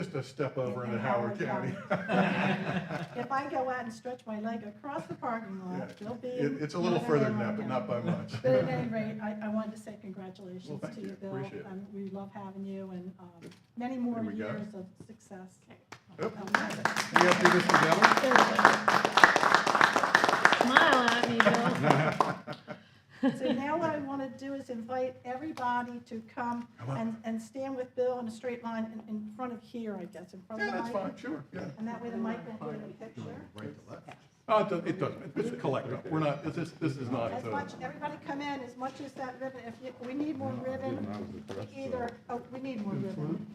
Just a step over in into Howard County. If I go out and stretch my leg across the parking lot, Yeah. you'll be. It's a little Northern further Anne than that, Arundel but not County. by much. But at any rate, I wanted to say congratulations Well, thank to you, you. Bill. Appreciate it. We love having you and many more Here we go. years of success. Oop. Oh, We have to do this together? Smile at me, Bill. So now what I want to do is invite everybody to come and stand with Bill in a straight line in front of here, I guess, in front of Yeah, the that's mic. fine, sure, yeah. And that way the mic will hear the picture. Oh, it doesn't, it's a collective, we're not, this is not, As much, everybody come in, as much as that ribbon, we need more ribbon, we need more ribbon.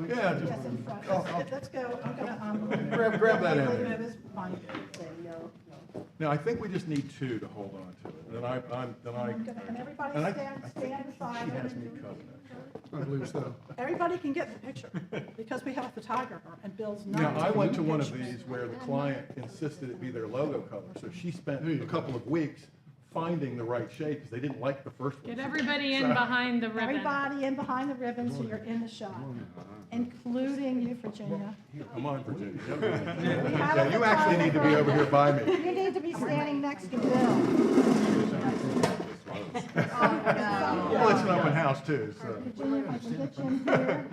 yeah, just, Yes, in front. Let's go, I'm gonna, grab that in. There you go. Now, I think we just need two to hold on to it, and And everybody and I stand beside she has him. me covered, actually. I believe so. Everybody can get the picture, because we have a photographer, and Bill's not. Now, I went to taking one of pictures. these where the client insisted it be their logo color, so she spent a couple of weeks finding the right shade, because they didn't like the first one. Get everybody in So- behind the ribbon. Everybody in behind the ribbon, so you're in the shot, including you, Virginia. Come on, Virginia. We have a Yeah, you actually need to be over here by me. You need to be standing next to Bill. Well, it's an open house too, so. Virginia, if I can get you in here.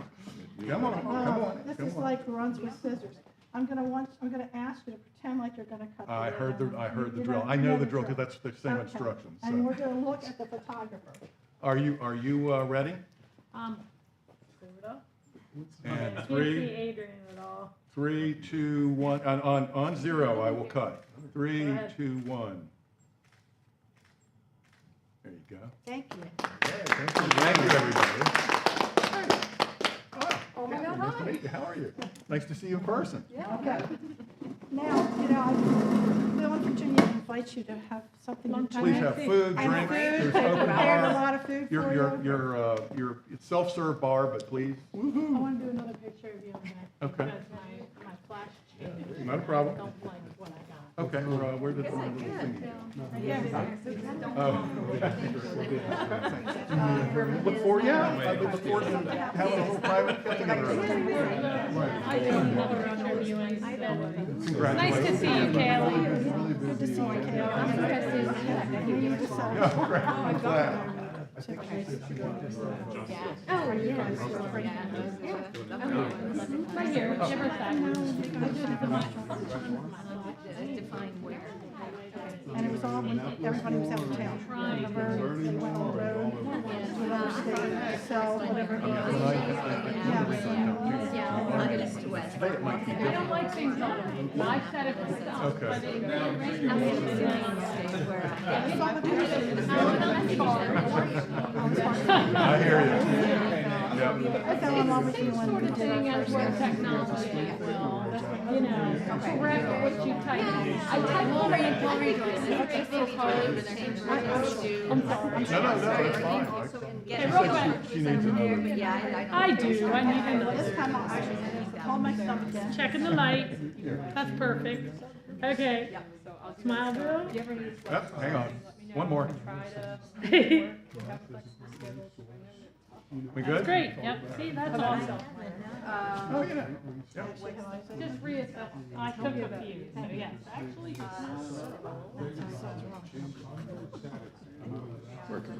Come on, come on, This come is on. like runs with scissors. I'm gonna ask you to pretend like you're gonna cut. I heard the You drill. I you know the drill, because that's the same Okay. instructions, And we're so. gonna look at the photographer. Are you ready? Um, And can't see three, Adrian at all. 3, 2, 1, on 0, I will cut. 3, Go ahead. 2, 1. There you go. Thank you. Thank you, everybody. Oh my God, Nice to hi. meet you. How are you? Nice to see you in person. Okay. Now, Bill and Virginia invite you to have something to drink. Please have food, And drink. food, There's they open prepared a bar. lot of food for you. It's self-serve bar, but please. I want to do another picture of you on that. Okay. Because my flash changed. Not a problem. Don't like what I got. Okay, where did the little thing go? Look forward, yeah, I look forward to having a little private get together. I do another picture of you and Nice Congratulations. to see you, Kaylee. Good to see you, Kayla. Yeah, great. I'm glad. Oh, yeah. Right here, give her that. Define where. And it was all when everybody was out of town. Remember, they went on the road to another state to sell whatever. Yeah, east to west. I don't like things on it. I said it myself, Okay. but it I'm in the state where I hear you. I fell in love with you when we did thing our as first where dance. technology will, correct what you type in. I type we'll over rejoin. It's so hard. No, that's fine. Okay, real quick. She needs another. I do, I need This another. time I'll actually call myself again. Checking the light. That's perfect. Okay. Smile, Bill. Yep, hang on. One more. We good? Great, yep, see, that's awesome. Oh, yeah. Yep. Just reassess, I took a few, so yes, actually, you smile.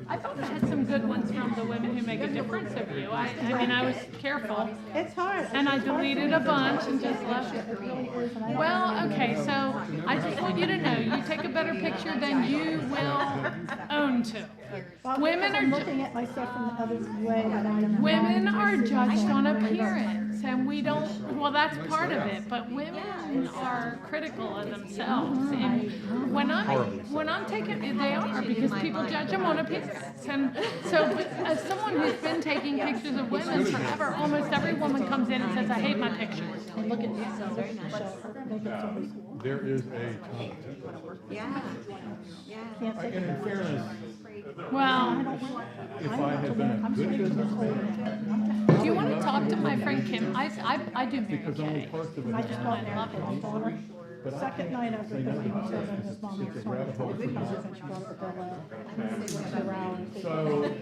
I thought I had some good ones from the women who make a difference of you. I mean, I was careful. It's hard. And I deleted a bunch and just left it. Well, okay, so I just want you to know, you take a better picture than you will own to. Well, Women because I'm are, looking at myself from the other way. and I'm gonna women hide are to see judged on myself. appearance, and we don't, well, that's part of it, but women are critical of themselves. And when I'm taking, they are, because people judge them on appearance. And so, but as someone who's been taking pictures of women forever, almost every woman comes in and says, I hate my pictures. And look at this. There is a ton. Yeah. Can't take And in fairness, Well, if I had been a good businessman, do you want to talk to my friend Kim? I do Mary because only Kay. parts of it. I just bought Mary Kay's daughter. Second night after the baby was over, his mom was talking to her because she brought the bill out. So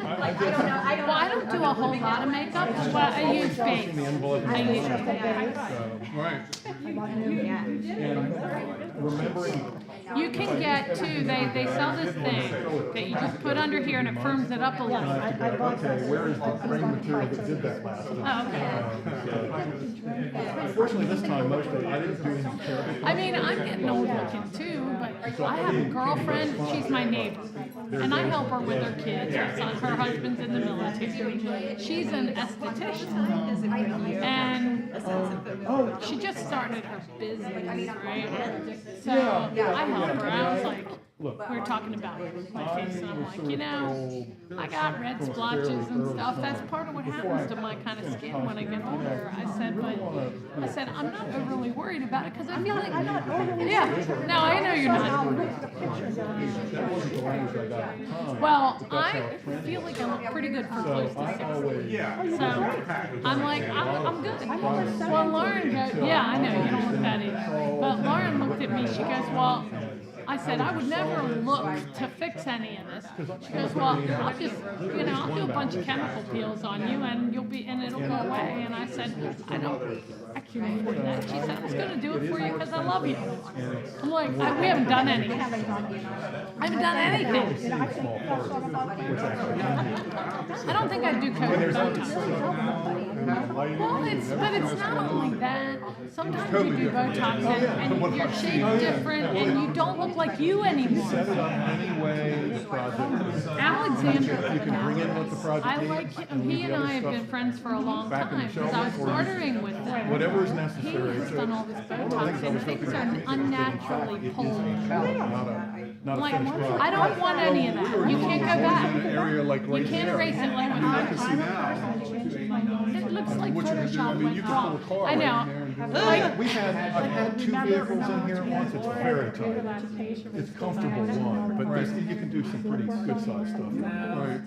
I just. Well, I don't do a whole lot of makeup, but I use base. The envelope. I use So, right. I bought new. And remembering You can get too, they sell this thing that you just put under here and it firms it up a little. I have to go, okay, where is the grain material that did that last time? Oh, okay. Unfortunately, this time, most of it, I didn't do any terrible. I mean, I'm getting old looking too, but I have a girlfriend, she's my neighbor. And I help her with her kids, her husband's in the military. She's an esthetician. And she just started her business, right? So I help her. I was like, we were talking about my face, and I'm like, you know, I got red splotches and stuff. That's part of what happens to my kind of skin when I get older. I said, I'm not overly worried about it because I feel like, yeah, no, I know you're not. Well, I feel like I look pretty good for close to 60. So I'm like, I'm good. Well, Lauren goes, yeah, I know you don't look that either. But Lauren looked at me. She goes, well, I said, I would never look to fix any of this. She goes, well, I'll just, I'll do a bunch of chemical peels on you and it'll go away. And I said, I can't afford that. She said, I was going to do it for you because I love you. I'm like, we haven't done anything. I haven't done anything. I don't think I'd do Botox. Well, but it's not only that. Sometimes you do Botox and you're shaped different and you don't look like you anymore. Set it up any way the project is. Alexander, You can bring in what the project I needs. like him. He and I have been friends for a long time because I was bartering with him. Whatever is He necessary. has done all this Botox and things are unnaturally pulled. Not a Like, finished product. I don't want any of that. You can't go back. An area like You right can't there. erase it like with I can see now. It looks like What you can do, Photoshop I mean, you went can pull a wrong. car I right in know. there and do Like, I've had 2 vehicles in here at once, it's very tight. It's comfortable one, but you can do some pretty good sized stuff. Right.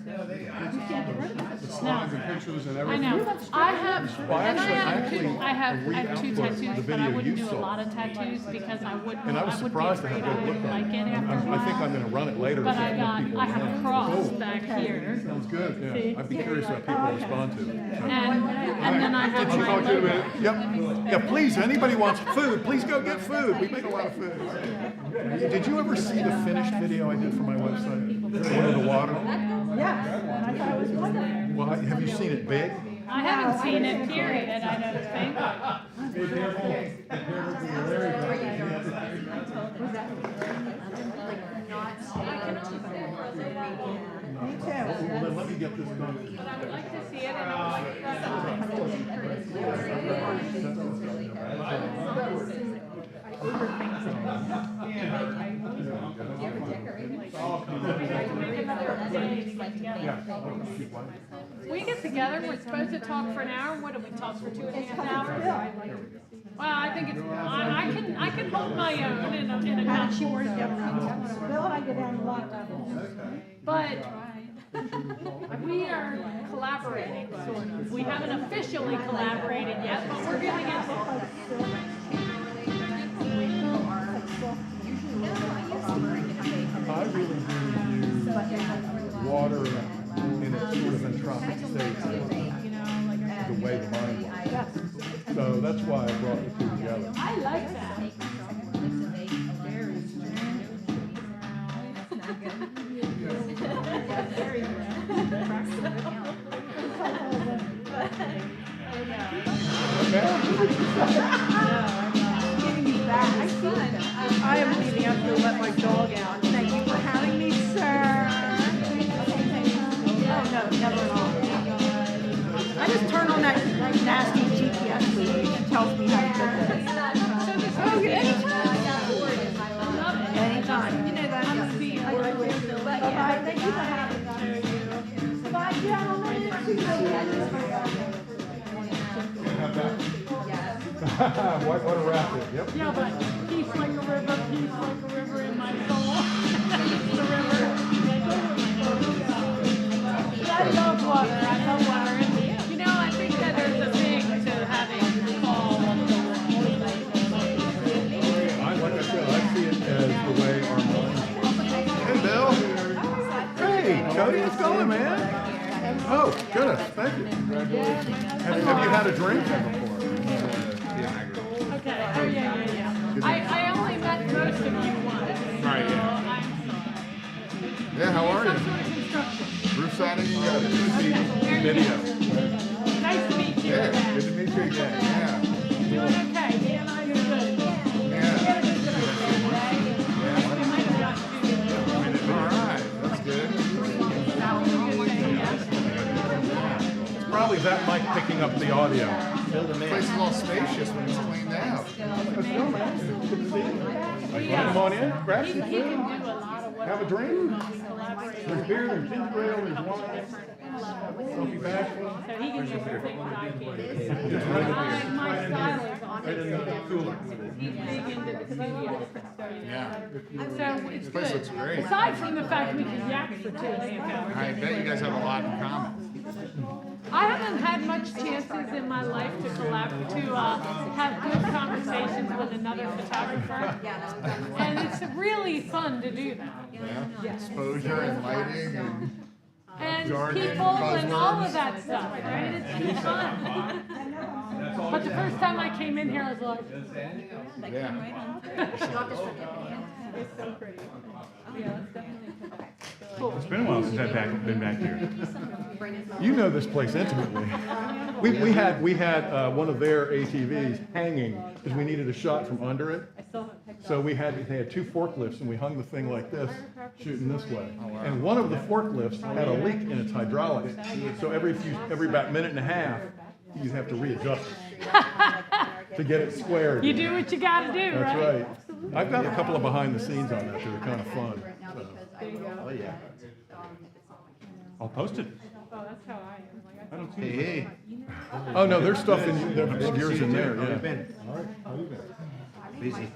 The slides and pictures and I everything. know. I have, Well, and actually, I have 2 re-output the tattoos, but video I wouldn't you do a saw. lot of tattoos because I wouldn't. And I was would be surprised at how afraid good I it looked wouldn't on like it it. after a I think I'm while. gonna run it later. But so I let people have a learn. cross Cool. back here. Sounds good, See? yeah. I'd be curious how people respond to it. And then I have Did you my talk to logo. it? Yep. Yeah, please, anybody wants food, please go get food. We make a lot of food. Did you ever see the finished video I did for my website? One of the water? Yeah, I thought it was wonderful. Well, have you seen it big? I haven't seen it, period. I know it's famous. Me too. Well, then let me get this done. But I would like to see it and I would like We get together, we're supposed to talk for an hour, what did we talk for 2.5 hours? Well, I think it's, I can hold my own in a conversation. Bill and I get down a lot of But we are collaborating, sort of. We haven't officially collaborated yet, but we're gonna get there. I really do use water in its sort of entropic state, the way the mind works. So that's why I brought the two together. I like that. I am leaving. I have to let my dog out. Thank you for having me, sir. Oh, no, never at all. I just turn on that nasty GPS lead. It tells me how to get there. Oh, anytime. Anytime. You know that. Bye-bye. Thank you for having me. Bye, gentlemen. What a racket, yep. Yeah, but peace like a river in my soul. The river. I love water, And, I think that there's a thing to having fall. Like I said, I see it as the way our minds work. Hey, Bill. Hey, Cody, what's going, man? Oh, goodness, thank you. Have you had a drink before? Okay, oh yeah. I only met most of you once. Yeah, how are you? Some sort of construction. Roof siding, you got it. Video. Nice to meet you Yeah, again. good to meet you again, yeah. Doing okay. Dan and I are good. Yeah. Yeah. All right, that's good. It's probably that mic picking up the audio. The place is all spacious when it's cleaned out. Let's go, man. Good to see you. Come on in, grab He some can food, do a lot of what have a drink. we collaborate There's on. beer, there's ginger ale, there's wine. Don't be bashful. So he can do everything that I can. Just right in there. My style is on. Right in the cooler. He's big into the studio. Yeah. So it's This place good. looks great. Aside from the fact we can yak for 2.5 hours. I bet you guys have a lot in common. I haven't had much chances in my life to have good conversations with another photographer. And it's really fun to do that. Yeah. Exposure and lighting And Jargon, people and all buzzwords. of that stuff, right? It's fun. But the first time I came in here, I was like, yeah. it's so pretty. Yeah, it's definitely cool. It's been a while since I've been back here. You know this place intimately. We had one of their ATVs hanging because we needed a shot from under it. So they had two forklifts and we hung the thing like this, shooting this way. And one of the forklifts had a leak in its hydraulics. So every about minute and a half, you have to readjust it to get it squared. You do what you gotta do, That's right? right. I've got a couple of behind the scenes on that that are kind of fun. So. Oh, yeah. I'll post it. Oh, that's how I am. Like, I don't Hey, hey. Oh, no, there's stuff in, there's yours in there, How you yeah. been? How you been? Busy.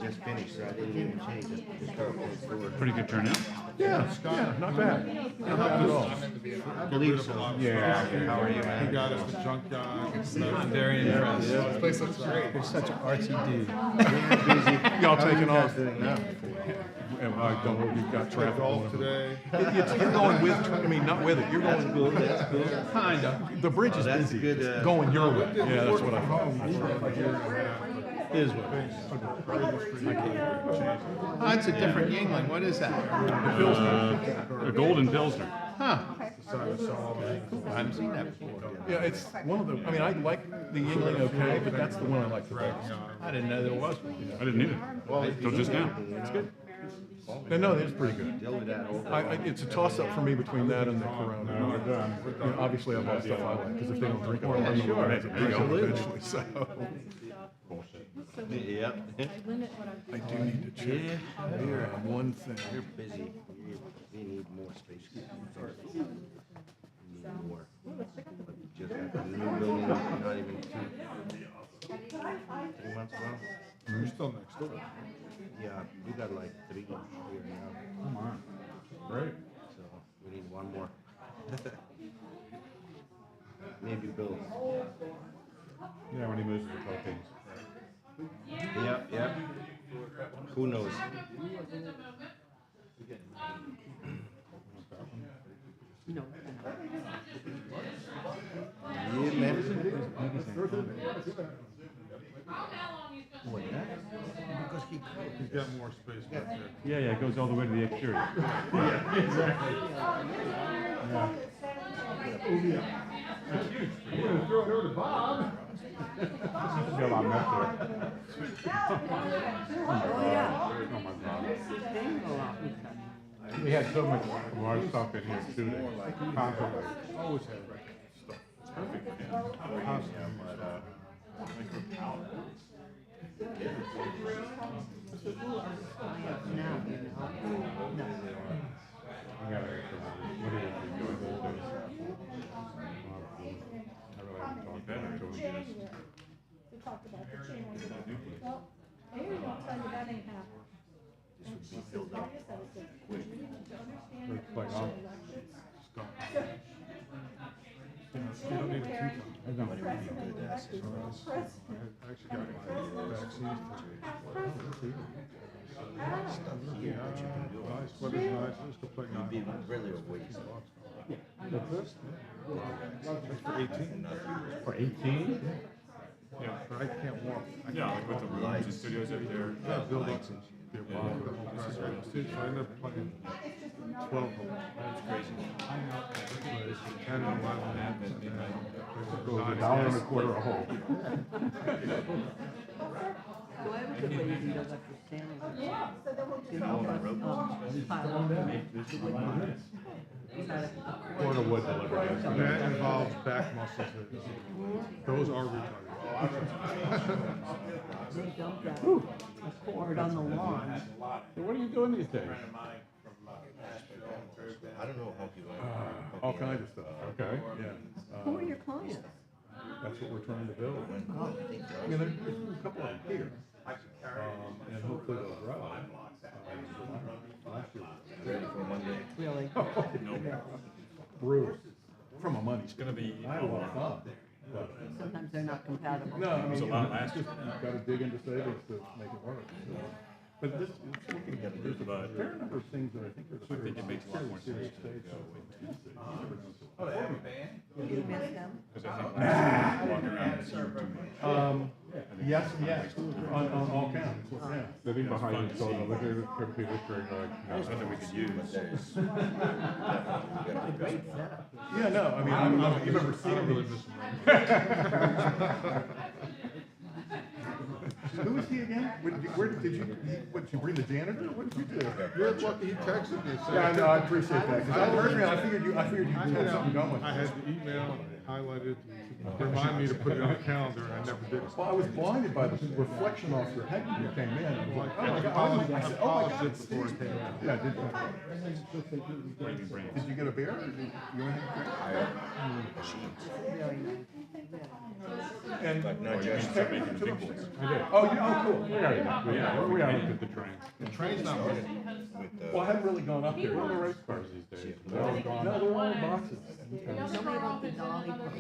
Just finished, so I didn't even change it. Pretty good turnout. Yeah, not bad. Not bad at all. I believe so. Yeah. How are you, man? He got us the junkyard. I'm very impressed. This place looks great. You're such an artsy dude. Y'all taking off? Doing now. And I don't, you've got traffic Golf going. today. You're going with, I mean, not with it, you're going. Good, that's good. Kinda. The bridge is that's busy. good, It's going your way. Yeah, that's what I thought. Is what it is. Oh, it's a different Yingling. What is that? The Golden Pilsner. Huh. I haven't seen that before. Yeah, it's one of the, I mean, I like the Yingling okay, but that's the one I like the best. I didn't know there was one. I didn't either. Till just now. It's good. No, it's pretty good. It's a toss-up for me between that and the Corona. You know, obviously, I buy stuff I like, because if they don't drink it, I'll drink it eventually, so. Yep. I do need to check one thing. You're busy. We need more space. We need more. But just got the new building, not even 3 months ago. You're still next door. Yeah, we got like 3 here now. Come on. Great. So we need one more. Maybe Bill. Yeah, when he moves to the Philippines. Yep. Who knows? No. Yeah, man. What, that? Because he closed. He's got more space back there. Yeah, it goes all the way to the exterior. Yeah, exactly. That's huge. You're gonna throw it over to Bob. Still, I'm up there. Oh, yeah. Oh, my God. They We had so much more stuff in here too. Constantly. Always had stuff. It's perfect. Constantly. I gotta make sure what it is we do with all this. I really haven't talked that until we just. We talked about the channel. Well, Amy will tell you that ain't happening. This would be filled up quick. It's like, oh, it's gone. You don't need a two-ton. I don't. But it would be good access for us. I actually got vaccines today. Here, what you can do. Nice, what is nice, just to play It'd be nice. really a waste. What's this? That's for 18. For 18? Yeah, but I can't walk. Yeah, like with the rooms and studios up there. Yeah, build up. They're blocking the whole press room. So I ended up playing 12 of them. That's crazy. But 10 and 11 happened. Goes $1.25 a hole. So I have a good way to do those extra sandwiches. You know, pile on the wood ones. Or the wood delivery. That involves back muscles. Those are retarded. They dumped that a cord on the lawn. So what are you doing these days? I don't know how people. All kinds of stuff. Okay. Yeah. Who are your clients? That's what we're trying to build. Oh. I mean, there's a couple of them here, and hopefully they'll grow. Last year. Ready for Monday. Really? Bruce, from a money. It's gonna be. I had a lot of fun. But Sometimes they're not compatible. no, I mean, you've got to dig into savings to make it work. So. But this, it's looking at, there's a fair number of things that I think are serious. I think it makes a lot more sense to go Oh, they have a band? Do you miss them? Yes, yes, on all counts, yeah. Sitting behind the soda, looking at the computer screen like, Something we could use. Great setup. Yeah, no, I mean, you've ever I seen don't really these. miss them. Who was he again? Where did you, what, did you bring the janitor? What did you do? You're lucky he texted me and said. Yeah, I know, I appreciate that, 'cause I heard me, I figured you had something going. I had the email highlighted to remind me to put it on the calendar, and I never did. Well, I was blinded by the reflection off your head when you came in. I was like, oh my God, I said, oh my God, it's before it Steve. came out. Yeah, I did. Did you get a beer? Or did you anything? Very nice. And not just take it to upstairs. I did. Oh, cool. We already looked at the train. The train's not working. Well, I haven't really gone up there. Where are the race cars these days? They're all gone. No, they're all in boxes. Tell me about the Dolly post.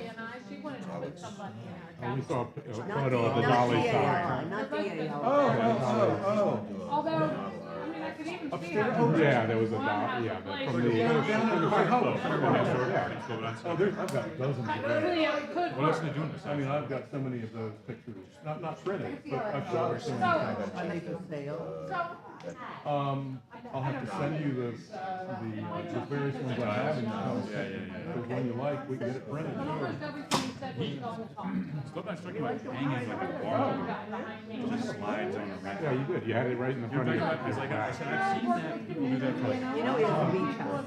She wanted to put somebody in We our saw a Not photo of the Dolly sign. DALI, not DALI. Oh. Although, I mean, I could even see Upstairs? how. Oh, Yeah, there was a Dolly, yeah, but from the. Down there by Hubble. Yeah. Oh, I've got dozens of Technically, those. it could work. I mean, I've got so many of those pictures, not printed, but I've shot so many times. Are they for sale? I'll have to send you the various ones I have in your house. Because when you like, we can get it printed. Almost everything he said was double talk. Sometimes talking about hanging like a wall, just slides on the rack. Yeah, you did. You had it right in the front of your. It's like, I said, I've seen that, people do that for like. You know he has a beach house.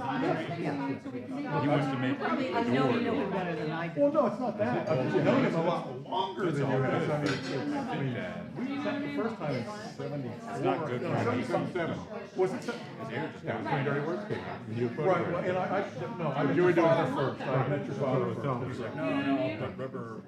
Yeah. He wants to make I know you know him better than I do. Well, no, it's not that. I've known him a lot longer than you have. I mean, we met the first time in '74. It's not good for me. 77. Was it? Yeah, Clean Dirty Words came out. And you Right, well, and I met You were your doing father that first. I met your father first. He's like, no, I'll put rubber,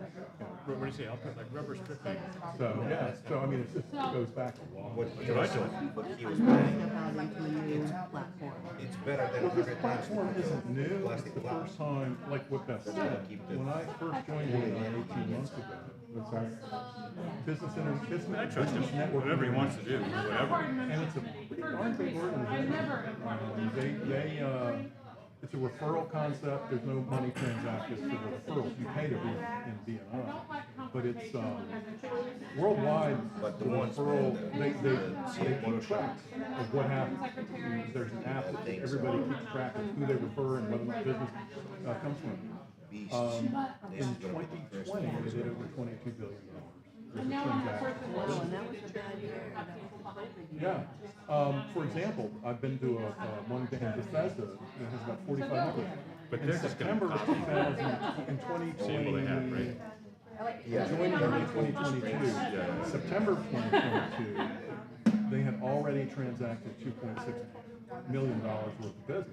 what do you say, I'll put like rubber stripping. So, yeah, so I mean, it goes back a long way. He was Step planning. out into a new platform. It's better than Well, this 100 times. platform isn't new, it's the first time, like what Beth said, when I first joined it 18 months ago, business I trust him, network. whatever he wants to do, whatever. And it's a pretty darn big organization. It's a referral concept, there's no money transacted for the referrals, you pay to be in BNI. But it's, worldwide, the referral, they keep track of what happens. There's an app that everybody keeps track of who they refer and whether the business comes from. In 2020, they did over $22 billion. Well, and that was a bad year. Yeah. For example, I've been to one day in Bethesda that has about 4,500. But In they're just gonna September copy 2000, in 2020, See what they have, right? joined early 2022, September of 2022, they had already transacted $2.6 million worth of business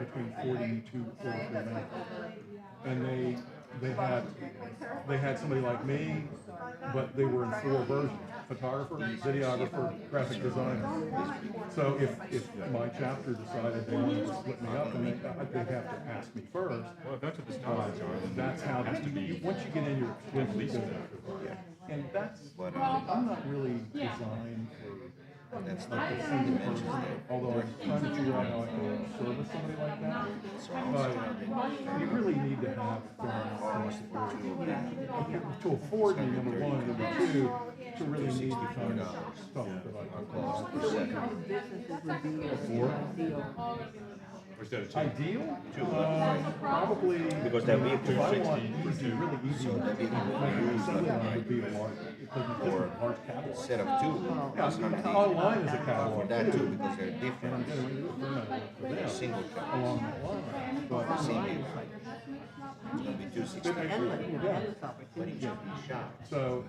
between 42, 43 banks. And they had somebody like me, but they were in 4 versions: photographer, videographer, graphic designer. So if my chapter decided they wanted to split me up, and they'd have to ask me first. Well, if that's what the standards are, then That's how it has to be. once you get in your At least and that's I'm not really designed for That's the like the single dimensions person. there. Although I'm trying to figure out how I can service somebody like that. But you really need to have a fair amount of to afford me, number one, and number two, to really need the kind of stuff that I can cost. So what kind of businesses would be ideal? Or is that a two? Ideal? Probably. Because that if vehicle I is want 16. easy, really easy, like assembly line would be a large, because it's a large catalog. Set of two. Yeah, online is a catalog. For that too, because they're And I'm different. getting ready to do it for them, Single shop. along that line. But, Same age. It's gonna be 260. Endless opportunity. Shop. so,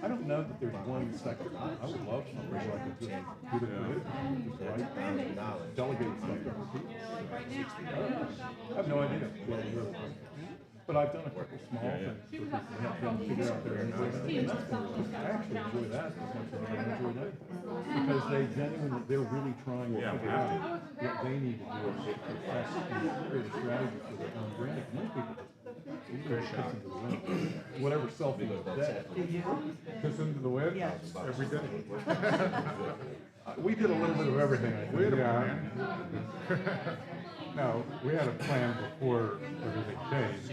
I don't know that there's one sector. I would love something where I could just do the creative, just write, delegate stuff to other people. I have no idea. But I've done a couple small things for people to help them figure out their enjoyment. And that's been really, I actually enjoy that as much as I enjoy that. Because they genuinely, they're really trying to figure out what they need to do to success and create a strategy for their own branding. Most people whatever selfie is dead. Piss into the wind every day. We did a little bit of everything, I think. We had a plan. No, we had a plan before everything changed.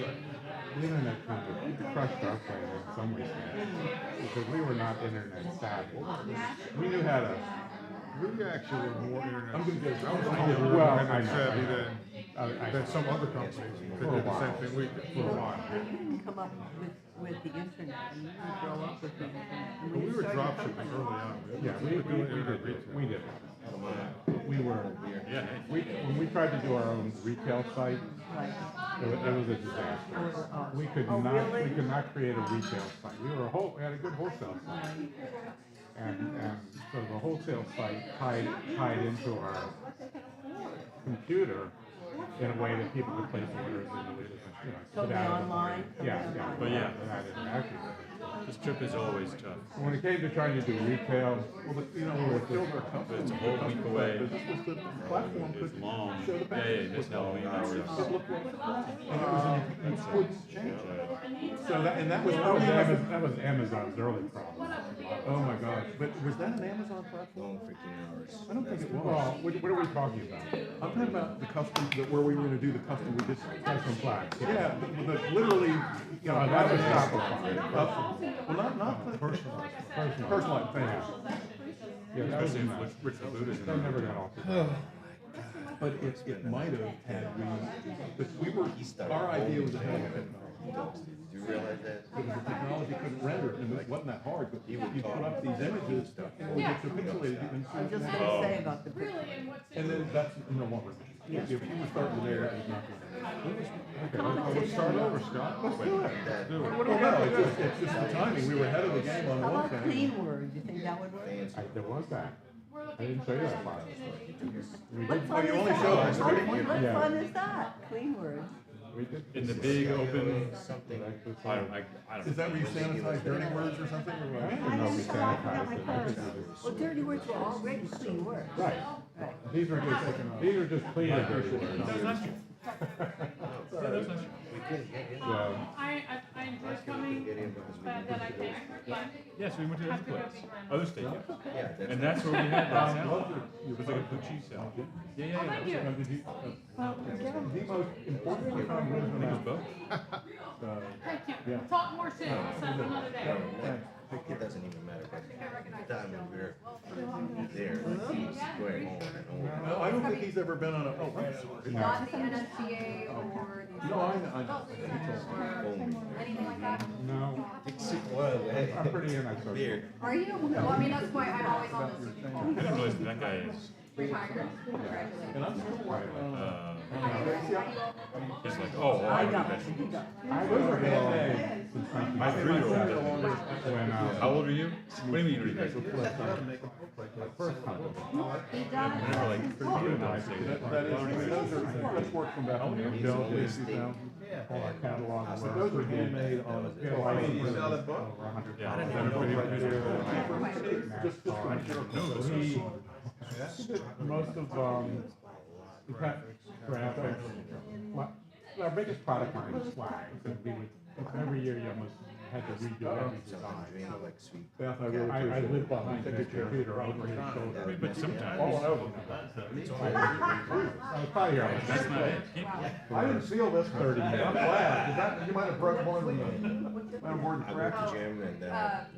The internet kind of crushed our plan in some respects because we were not internet savvy. We knew how to. We actually were more internet. I'm gonna get. I was more internet savvy than some other companies that did the same thing we did for a while. You didn't come up with the internet, and you didn't grow up with the internet. And But we were started- drop shipping early on. Yeah, we were doing internet retail. We did. We were, when we tried to do our own retail site, Right. it was a disaster. We could Oh, not, really? we could not create a retail site. We had a good wholesale site. And so the wholesale site tied into our computer in a way that people could place orders and, Totally get out of the online? Yeah, yeah. But yeah. That interaction. This trip is always tough. When it came to trying to do retail, well, we killed our company. It's a whole week away. But this was the platform It's could long. show the Yeah, yeah, that's Halloween hours. It looked like, and it was, you couldn't change it. So that, and that was, that was Amazon's early problem. Oh my gosh, but was that an Amazon platform? I don't think it was. Well, what are we talking about? I'm talking about the custom, where we were gonna do the custom, we just. Custom flags. Yeah, but literally, you know, that was Shopify. Well, not the. Personalized. Personalized, thank you. Yeah, that was Especially in with Rich Buddhism. That never got off. But it might have had but we were, our idea was ahead of technology. Do you realize that? Because the technology couldn't render it, and it wasn't that hard, but you put up these images, and it would get pixelated, and I was just so. gonna say about the picture. And then that's no longer. If you were starting there, it was not gonna. Okay, let's start over, Scott. Let's do it. Let's do it. What do we know? It's just the timing, we were ahead of the game on How one about thing. clean word? Do you think that would work? There was that. I didn't show you that file. We What did. fun you is only that? showed us What 30. what Yeah. fun is that? Clean words. We did. In the big open, Something. I don't Is that where you sanitize dirty words or something, or I what? didn't know we sanitized it. I think we did. Well, dirty words were already clean words. Right. Right. These are just clean and dirty words. That's not true. Yeah, that's not true. So, I enjoyed coming, it's bad that I can't, but Yes, we went to other place, other state, Yeah, that's. and that's where we had that salad. It was like a blue cheese salad. Yeah, yeah, Oh, yeah. thank you. The most important thing on I think it was wisdom. both. Thank you. Yeah. Talk more soon, set another day. It doesn't even matter, but the time when we're there, he's going home and home. No, I don't think he's ever been on a, oh, I'm sorry. Not the NSGA or the. No, I know. Anything like that? no, Well, I'm pretty antisocial. beer. Are you? Well, I mean, that's why I'm always on this I didn't realize that guy is, retired. Congratulations. And I'm still working on. he's like, oh, I I got do it. that. You got it. I was a since My 3-year-old does it. when, How old are you? What do you mean you already my first company. Remember, like, for you, I was saying that. That is, that's work from back home. Bill did 2000, all our catalog was. Those were handmade on. We had licenses over 100. Yeah, I didn't know you were Just No, So he did most of, the graphics. Our biggest product line was flags, and we would, every year you almost had to redo every design. Dream So, like sweet. Beth, I really I appreciate it. live behind the Take care. computer over his shoulder. But sometimes. Falling over. I was probably here. That's not it. I didn't seal this 30 I'm minutes. glad, 'cause that, you might have broke one of the, more than I went correct. to gym and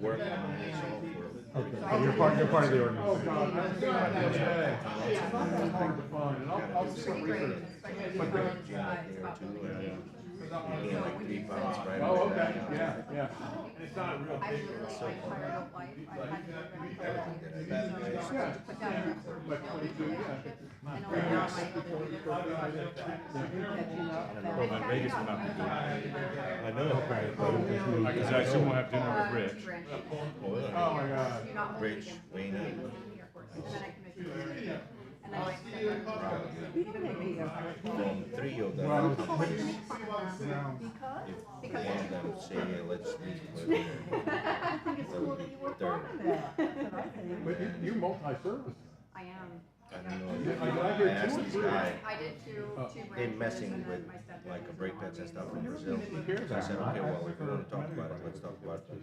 work on myself for. Okay, so you're part of the Oh, organization. God, I haven't seen that the other day. It's hard to find, and I'll see some research. But the- Gained like 3 pounds right Oh, away. okay, yeah, yeah. It's not a real I've big. literally, my entire adult life, I've had to live in a Everything that I so did. I have to put down an effort to build a relationship, and only now am I able to do this. Well, then Vegas will not be good. I know. Because I assume we'll have dinner with Rich. Oh, my God. Rich, Wayne, And then I commit to it. And then I step up. from 3 of them. Well, Because One it's of them cool. say, let's leave for dinner. That would be third. But you multi-service. I am. I don't know. I hear I asked two or this three. guy, I did two they branches messing and with then my stepdad like a was brake in pads and stuff Army. from Brazil. So I said, okay, well, if you want to talk about it, let's talk about it.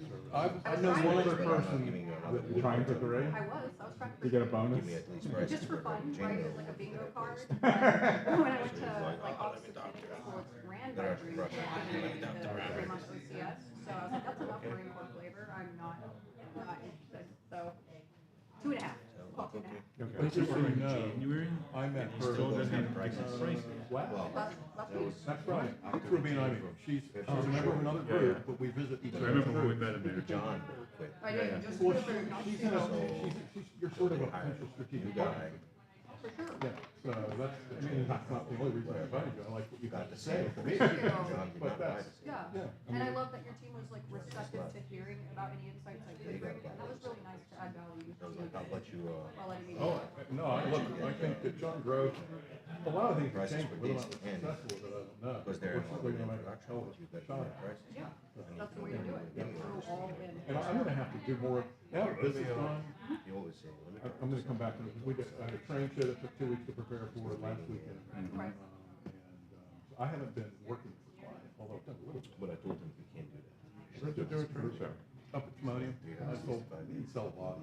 I know one other person that you trying for the race? I was trying to. You get a bonus? Give me at least prices. Just for fun, right, it was like a bingo card. But when I went to like opposite school, it's ran by Marine Corps, the 3-month OCS. So I was like, that's enough Marine Corps flavor, I'm not interested, so 2.5. Call 2.5. But just so you know, January? I met He her. still doesn't have prices. Wow. Last week. That's right. It's Ruby and Ivy. She's a member of another group, but we visit each I other. remember when we met him there. John quit. I did, just Well, for very she's in a, you're sort of a Hired potential a strategic new partner. guy. For sure. Yeah, so that's, I mean, that's not the only reason I invited you. I like what you got to say for me. Thank you. John did But not buy that's, the Yeah, yeah. and I love that your team was like receptive to hearing about any insights I could bring, and that was really nice to add value I was like, how about you, while letting me. Oh, no, I think that John Grove, a lot of things have Prices changed, were whether or not decent, it's and successful with it, I don't know. because they're We're involved certainly in gonna make a production, hell of you a got shot. the prices. Yeah, that's the way to do it. Go all in. And I'm gonna have to do more, now that this is done, You always say, let me. I'm gonna come back, and I had a train show that took 2 weeks to prepare for last weekend. Right. So I haven't been working for clients, although I've done a little bit. But I told him we can't do that. Where'd you do a train show? Up at Timonium, I sold, you sell a lot.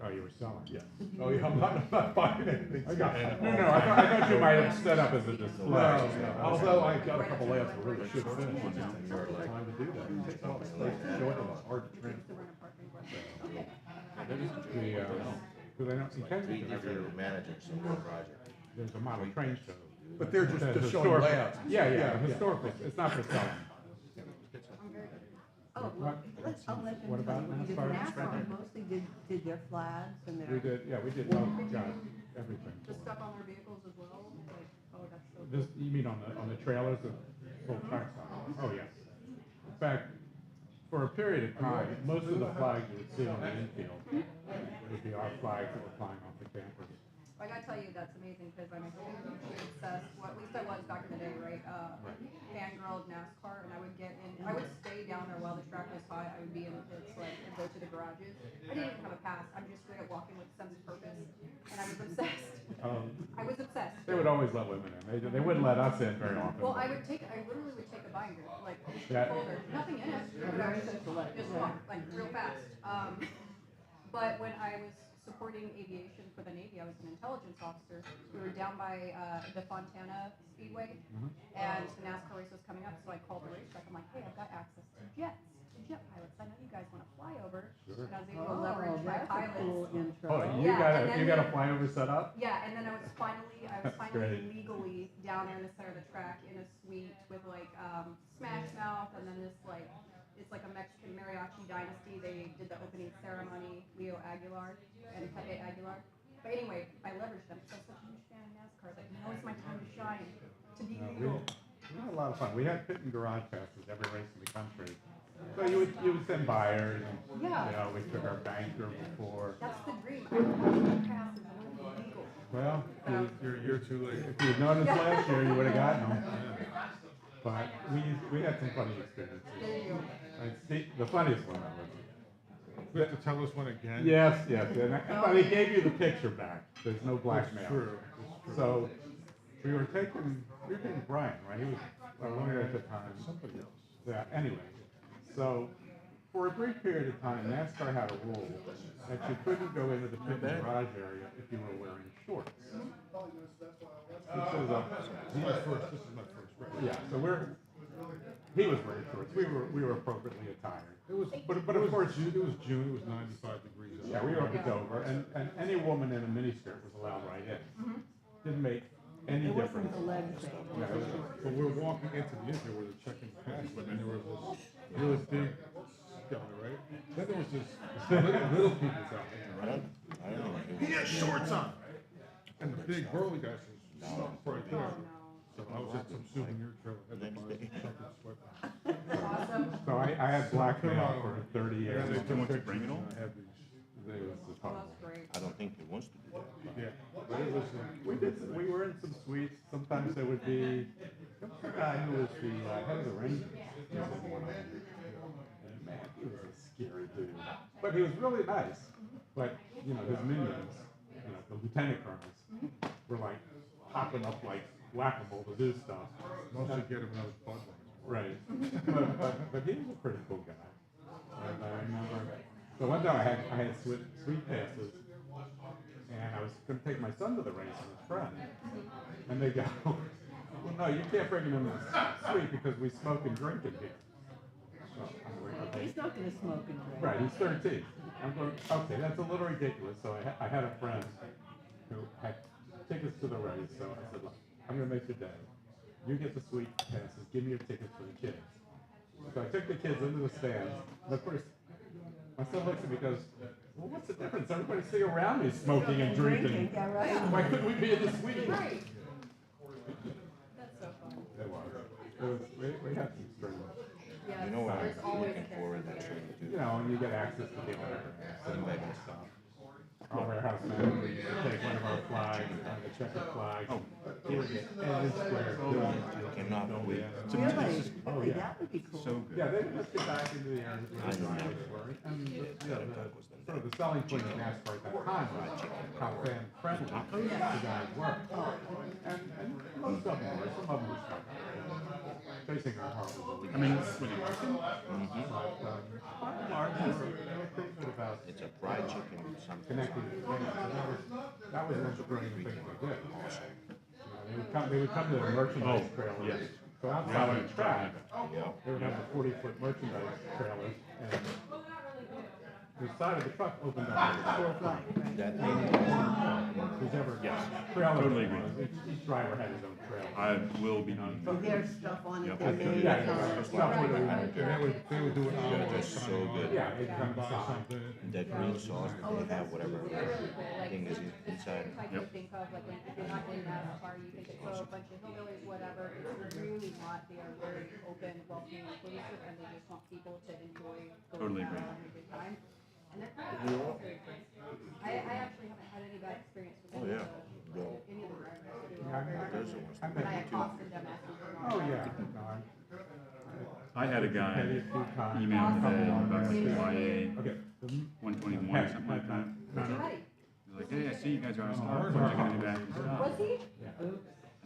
Oh, you were selling? Yeah. Oh, yeah, I'm not buying anything. I got, no, I thought you might have set up as a No, display. no, although I got a couple layouts I really should finish, I just take all the time to do that. It takes a lot of space to show it, and it's hard to transfer. Because I know, in 3 Kensington, different managers on one project. there's a model train show. But they're just That's showing historical. layouts. Yeah, historical, it's not for selling. I'm very good. Oh, What, I'll let them what about tell you, NASCAR? NASCAR mostly did their flags and We their. did, yeah, we did, oh, God, everything. the stuff on their vehicles as well, like, oh, that's so. This, you mean on the trailers, the full track stuff? Oh, yeah. In fact, for a period of time, most of the flags you would see on the infield would be our flags that were flying off the campus. I gotta tell you, that's amazing, because I'm hugely obsessed, well, at least I was back in the day, right? Fangirl of NASCAR, and I would get in, I would stay down there while the track was hot, I would be in the pits, like, and go to the garages. I didn't even have a pass, I'm just good at walking with a sense of purpose, and I was obsessed. I was obsessed. They would always let women in, they wouldn't let us in very often. Well, I literally would take a binder, like, Yeah. folder, nothing in it, but I would just walk, like, real fast. But when I was supporting aviation for the Navy, I was an intelligence officer. We were down by the Fontana Speedway, and the NASCAR race was coming up, so I called the racetrack. I'm like, hey, I've got access to jet pilots. I know you guys want to fly over. And I was able to leverage my That's a cool pilots. intro. Oh, Yeah, and then you got a flyover set up? Yeah, and then I was finally great. legally down there in the center of the track in a suite with like Smash Mouth, and then this like, it's like a Mexican mariachi dynasty. They did the opening ceremony, Leo Aguilar and Pepe Aguilar. But anyway, I leveraged them because I was such a huge fan of NASCAR. Like, now is my time to shine, to be legal. We had a lot of fun. We had pit and garage passes every race in the country. So you would send buyers, and, Yeah. you know, we took our banker before. That's the dream. I want to pass and I want to be legal. Well, You're a year too late. if you'd known us last year, you would have gotten them. But we had some funny experiences. There you go. And Steve, the funniest one was. You have to tell us one again? Yes, but they gave you the picture back. There's no blackmail. True. So we were taking Brian, right? He was our lawyer at the time. Somebody else. Yeah, anyway. So for a brief period of time, NASCAR had a rule that you couldn't go into the pit and garage area if you were wearing shorts. Which was He was first, this is my first race. yeah, so he was wearing shorts. We were appropriately attired. It was, But it of was course, June, it was June, it was 95 degrees. yeah, we were up at Dover, and any woman in a miniskirt was allowed right in. Didn't make any It difference. wasn't the leg thing. Yeah, it was- But we're walking into the interview where they're checking the pass, and there was this really big guy, right? Then there was this little people out there. He has shorts on! And the big burly guy says, stop right there. So I was at some souvenir trailer, had to buy a chocolate sweater. So I had black mail for 30 years. And they They want to took bring it all? pictures, and I had these, It was the fun. I don't think he wants to do that. yeah, but it was, We were in some suites. Sometimes there would be there was a guy who was the head of the Rangers. He was in one of them. And man, he was a scary dude. But he was really nice. But you know, his minions, you know, the lieutenant colonels, were like hopping up like whack-a-mole to do stuff. mostly get him another Bud Light. Right. But he was a pretty cool guy. And I remember, so one time I had sweet passes, and I was going to take my son to the race with his friend. And they go, well, no, you can't bring him in the suite because we smoke and drink in here. So I'm like, okay. He's not gonna smoke and drink. Right, he's 13. I'm going, okay, that's a little ridiculous. So I had a friend who had tickets to the race. So I said, look, I'm going to make the day. You get the suite passes, give me your tickets for the kids. So I took the kids into the stands. And of course, my son looks at me and goes, well, what's the difference? Everybody's sitting around me smoking and drinking. Yeah, right. Why couldn't we be in the suite? Right. That's so fun. It was, we had some strange, Yeah, You know what there's I'm always looking kids. forward to actually you do? know, and you get access to the Invite and us. stuff. Our warehouse manager used to take one of our flags, the checkered flag. Oh. He would get every square. Cannot wait. Really? Oh, Hey, yeah. that would be cool. So good. Yeah, they would just get back into the air. I know. And sort of the selling point of NASCAR at that time was how fan friendly the guys were. And most of them were, some of them were stuck. Chasing our heart was I mean, was it working? but, by and large, they were pretty good about It's a fried chicken or something. connecting the fans. So that was one of the brilliant things they did. They would come to the merchandise trailers. yes. So outside on the track, Yeah. they would have the 40-foot merchandise trailers, and the side of the truck opened up to the storefront. That thing. Who's ever Yes. trailer Totally there agree. was, each driver had his own trailer. I will be needing So it. There's stuff on it Yep. that they. Yeah, stuff with And they would do it all. Yeah, just so good. Yeah, they'd come Buy inside. something. That green sauce that they have, whatever thing is inside. Type you think of, like, when if you're not in NASCAR, you think it's a bunch of hillbillies, whatever. It's really not. They are very open, welcoming, inclusive, and they just want people to enjoy going Totally around, agree. having a good time. And that's very cool. I actually haven't had any bad experience with any of any of the drivers. They were all very Those cool. are ones. I But I met had costed them asking for more. Oh, yeah. No, I had a guy Petty a few times. email today about like YA Okay. 121 or something like that. Ready? He's like, hey, I see you guys are awesome. When's it gonna be back in stock? Was he?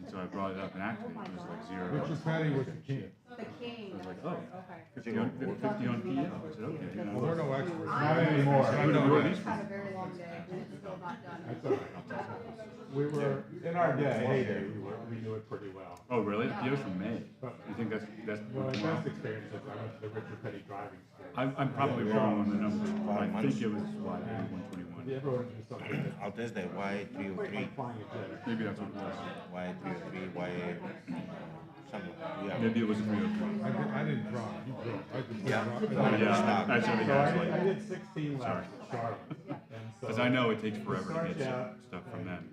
And so I brought it up and actually it was like zero. Richard Petty was the king. The king. I was like, that's oh. right, Okay. 50 on PL. I said, okay. You Well, we're know, no experts. Not anymore. I don't know where these It's had a very long day, and it's still not done. That's all right. We were, in our day, heyday, we knew it pretty well. oh, really? The PO's from May. You think that's Well, my wow. best experience is I went to the Richard Petty driving school. I'm probably wrong on the numbers, but I think it was YA 121. Everyone knew something. I'll test that Y303, Flying a jet. Maybe that's what it was. Y303, something. Yeah. Maybe it was 303. I didn't drive, you drove. I just. Yeah. Yeah, that's what So the guy's I like. did 16 laps at Charlotte. And so Because I know it takes forever to started get out- stuff from them.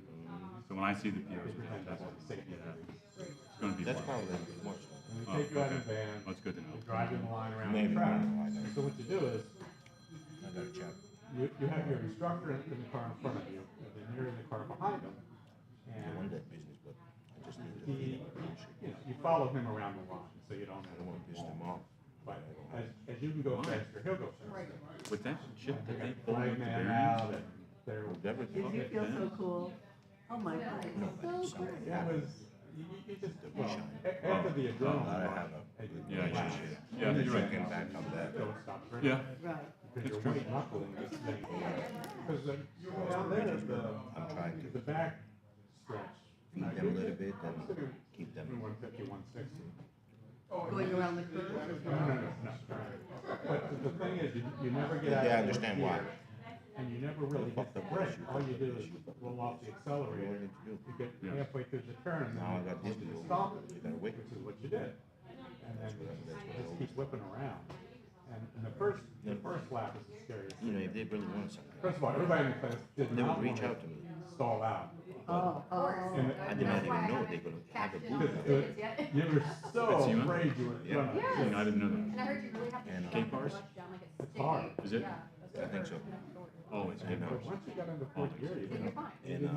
So when I see the POs, that's what it's gonna be That's fun. probably much. And they Oh, take you out in a okay. van. That's good to know. You drive in the line around Maybe, the track. I don't know, I don't know. So what you do is, I gotta check. you have your instructor in the car in front of you, and then you're in the car behind him. I want And that business, but I just need to he, feed it. you know, you follow him around the line, so you don't I have don't want to piss them off. But as you can go faster, he'll go faster. With that shit that they pulled Flag with the man bearings, out, and they're, With everything. Did you feel so cool? Oh my God, No, it's but so something cool. it happened. was, you just, The well, shine. after the adrenaline Gotta rush have a as good you Yeah, relax. relationship. yeah, That you're you right. can back up that. So it stops right Yeah, Right. because It's you're true. white knuckling this thing. Because down there, I'm trying to the back stretch. feed them a little bit and keep them. 150, 160. Going around the curve? No. But the thing is, you never get out. They of understand gear, why. And you never really hit the brake. All you do is roll off the accelerator. You get Yeah. halfway through the turn, and Now I then got this to you do. stop it. You gotta wait. Which is what you did. And then just keep whipping around. And the first lap is the scariest. You know, if they really want something, First of all, everybody in the class did they not would reach want out to me. stall out. Oh. And I did not even know they're gonna have a because booth. you were so That's you, huh? afraid you were Yeah. gonna. I didn't know that. And I heard you really have to And, shut Cape the bars? clutch down like it's It's sticky. hard. Is it? Yeah. I think so. Always. And, But once you got into fourth gear, you didn't have to do anything.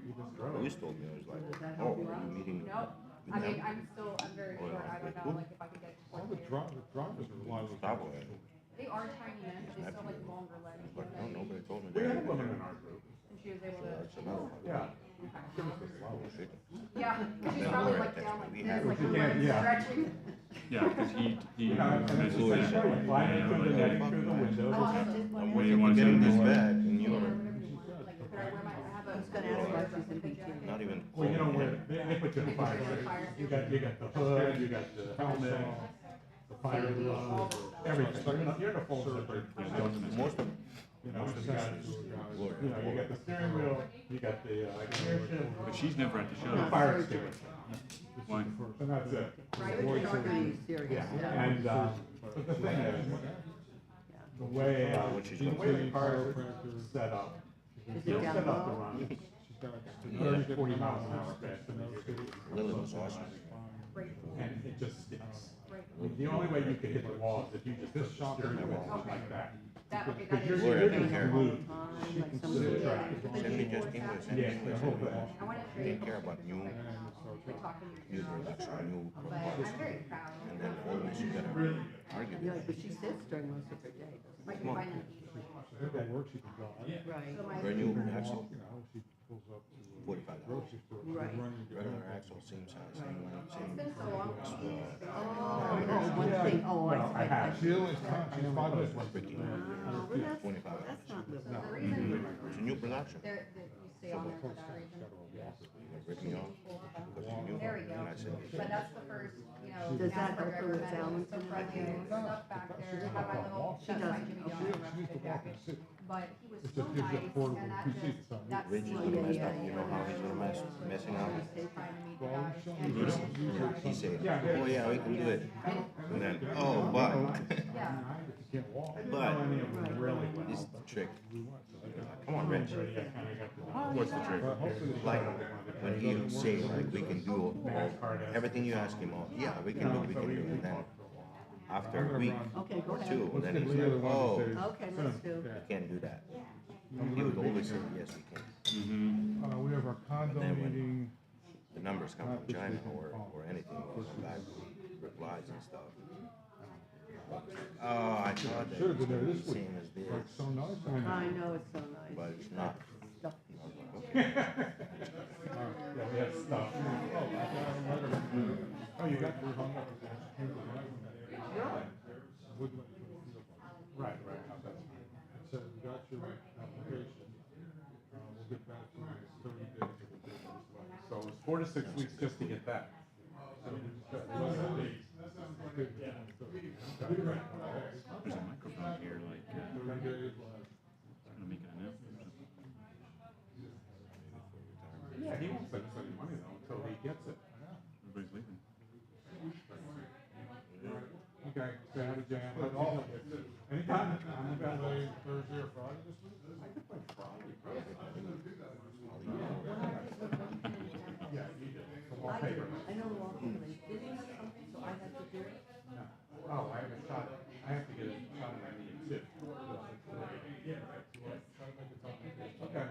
You just drove. Police told me, I was like, oh, are you meeting? Nope. I mean, I'm very Oh, short. yeah. I don't know, like, if I could get to All fourth the gear. drivers are reliable. Bravo. They are tiny men, but they still have like longer legs. But no, nobody told me We had a that. woman in our group. And she was able So to. that's another one. Yeah. She was the slowest. Yeah, because she's Yeah, probably we're like at down that. like We this, have- like her Yeah, legs yeah. stretching. Yeah, because he You know, and it's messes the same that. show. You fly in through the Yeah, netting, through the window. Oh, I did I'm one. What do you waiting want to to get say? this back and Yeah, you're whatever you want. Like, could I wear my, I have a. I was gonna ask why she's in bikini. not even. Well, you know where, they put you in the fire suit. You got the hood, you got the helmet, the fire gloves, everything. You're in a full zipper. Most of You know, you got, you got the steering wheel, you got the gear shift, But she's never at the the show. fire extinguisher. Why? And that's it. Right. You're not really serious. Yeah, and, but the thing is, the way the car is set up, Is you it set down up to low? run 30, 40 miles an hour fast in those cities. Lily was awesome. And it just sticks. The only way you can hit the wall is if you just steer the wall like that. That, okay, Because that you're, is. Gloria you're didn't just care. glued Like to some the of track. Send me just English, send me Yeah, English. the whole thing. I wanted to. Didn't care about new, Like talking to new you. production, new But proposals. I'm very proud. And then always you gotta argue. Yeah, but she sits during most of her day. I can find them easily. Right. So my. Brand new axle, She pulls up to 45 dollars. Right. Regular axle, same size, same length, It's same. been so long. One thing, oh, Well, I have. I. Freaking Oh, well, that's, $25. that's not So living. the reason It's a new production. that you stay on there for that reason. Rip me off because you knew. There we go. And I said, But that's the first, you know. Does that NASCAR help her with driver balance So and friendly, everything? stuff back there, have my little, She that's my doesn't. Jimmy John respite package. But he was It's so just- it's nice, affordable and that two just, seats, so that's. Rich is Oh, gonna yeah, mess yeah, up, you know how he's gonna messing up? Trying to meet the guys. And He said, oh yeah, we can do it. And then, oh, but, yeah, but, this is the trick. Come on, Rich. What's the trick? Like, when he would say, like, we can do all, everything you ask him, oh, yeah, we can do, and then after a week Okay, go or ahead. two, then he's like, oh, Okay, let's do. you can't do that. He would always say, yes, we can. Mm-hmm. We have our condo And then when- meeting. The numbers come from China or anything, or the guy replies and stuff. Oh, I thought that Should've was been there gonna be this the week. same as this, Like so nice. I know, it's so nice. but it's not. Stuff. I was like, okay. Yeah, we had stuff. Oh, I got a letter. Oh, you got your hung up. Really? Right, right. That's fine. It said, we got your application. We'll get back to you in 30 days. So it was 4 to 6 weeks just to get that. So we just got 11 days. There's a microphone here, like, 30 days. gonna make an announcement. Yeah, he won't send us any money though until he gets it. Everybody's leaving. Okay, so how did you have it? Anytime, I'm available Thursday or Friday this week. I could play Friday. Yeah, you did. The wallpaper. I know law company, did he have something, so I had to do it? No. Oh, I have a shot. I have to get a shot in my knee too. Okay.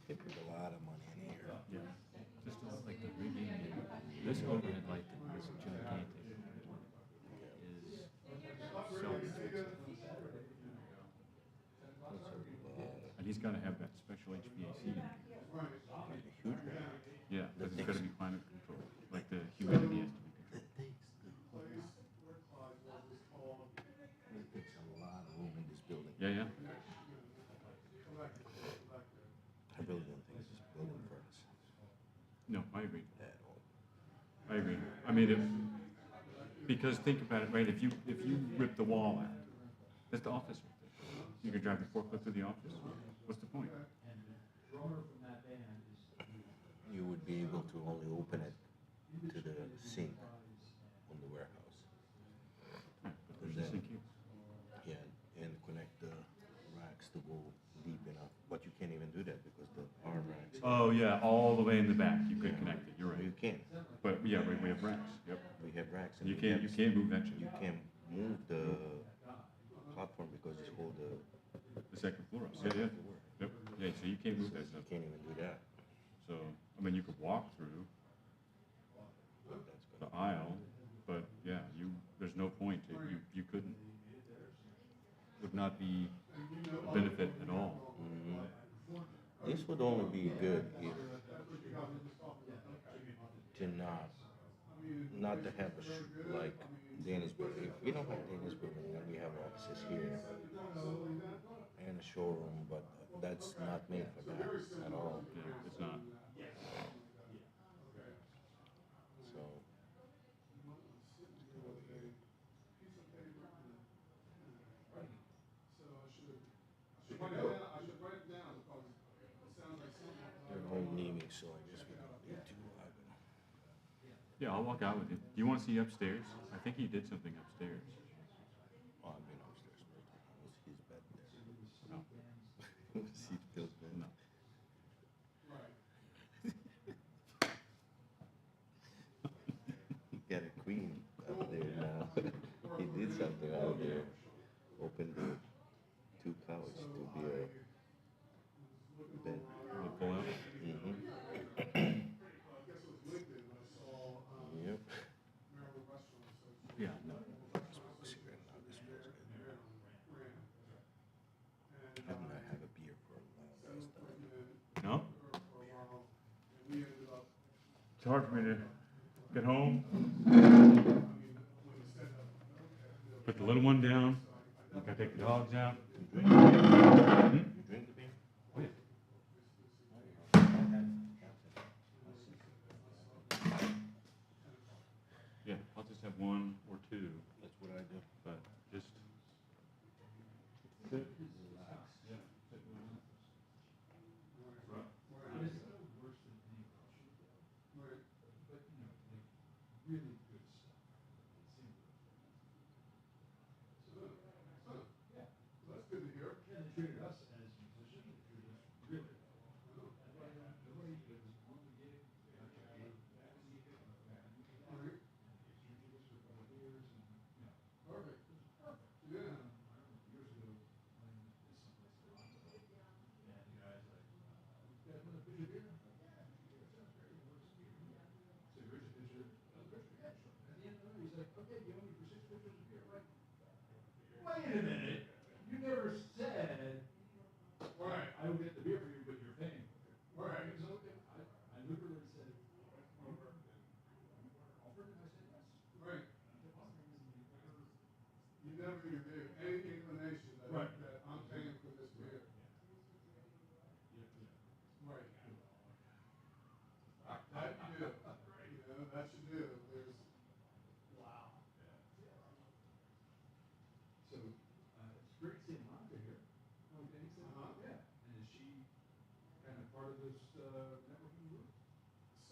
They put a lot of money in here. Yeah. Just like the rigging and this overhead light that is gigantic is so expensive. And he's gotta have that special HVAC in here. I really don't think it's building for us No, I agree. at all. I agree. I mean, because think about it, right? If you rip the wall out, that's the office right there. You can drive the forklift to the office. What's the point? You would be able to only open it to the sink on the warehouse. Right, but there's And a then- sink here. Yeah, and connect the racks to go deep enough, but you can't even do that because the arm racks. Oh yeah, all the way in the back. You could connect it. You're You right. can. But yeah, we have racks. Yep. We have racks. And you we can't have- move that shit. You can't move the platform because it's called the. The second floor. Yeah, yeah. Yep. Yeah. So you can't move So that you stuff. can't even do that. So I mean, you could walk through That's the gonna. aisle, but yeah, there's no point. You couldn't. Would not be a benefit at all. This would only be good if to not to have like Danisburg. If we don't have Danisburg, then we have offices here and a showroom, but that's not made for that at all. Yeah, it's not. So. They're home meetings, so I guess we don't need to. Yeah, I'll walk out with you. Do you want to see upstairs? I think he did something upstairs. Oh, I've been upstairs. Was his bed there? No. Was he Phil's bed? No. He got a queen up there now. He did something out there. Opened the two couches to be a bed. Will it pull out? Mm-hmm. Yep. Yeah, no. Smoke a cigarette now. This feels good. I have not had a beer for a long time. No? It's hard for me to get home. Put the little one down. I gotta take the dogs out. You drink the beer? Hmm? You drink the beer? Oh, yeah. Yeah, I'll just have one or two, That's what I do. but just sit, relax. Yeah, sit and relax. Wait a minute, you never said, right, I will get the beer for you, but you're paying for it. Right. So I literally said, offered, and I said yes. Right. You never gave any inclination that, that I'm paying for this beer. Right. That you do, you know, that you do, there's, wow. So, it's great seeing Monica here. Okay, so, yeah, and is she kind of part of this, networking group?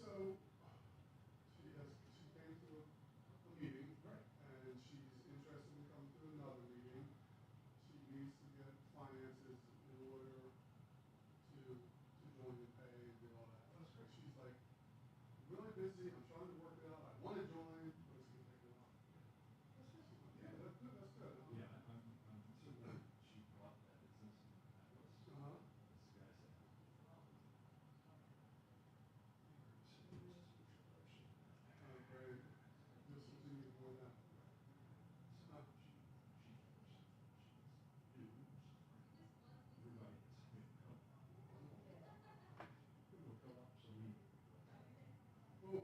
So, she came to a meeting. Right. And she's interested in coming to another meeting. She needs to get finances in order to join and pay and do all that. That's great. She's like, really busy, I'm trying to work it out, I wanna join, but it's gonna take a while. Yeah, that's good, that's good. Yeah, I'm certain she brought that business in Minneapolis. Uh-huh. This guy said. Oh, great. Just continue doing that. Cool.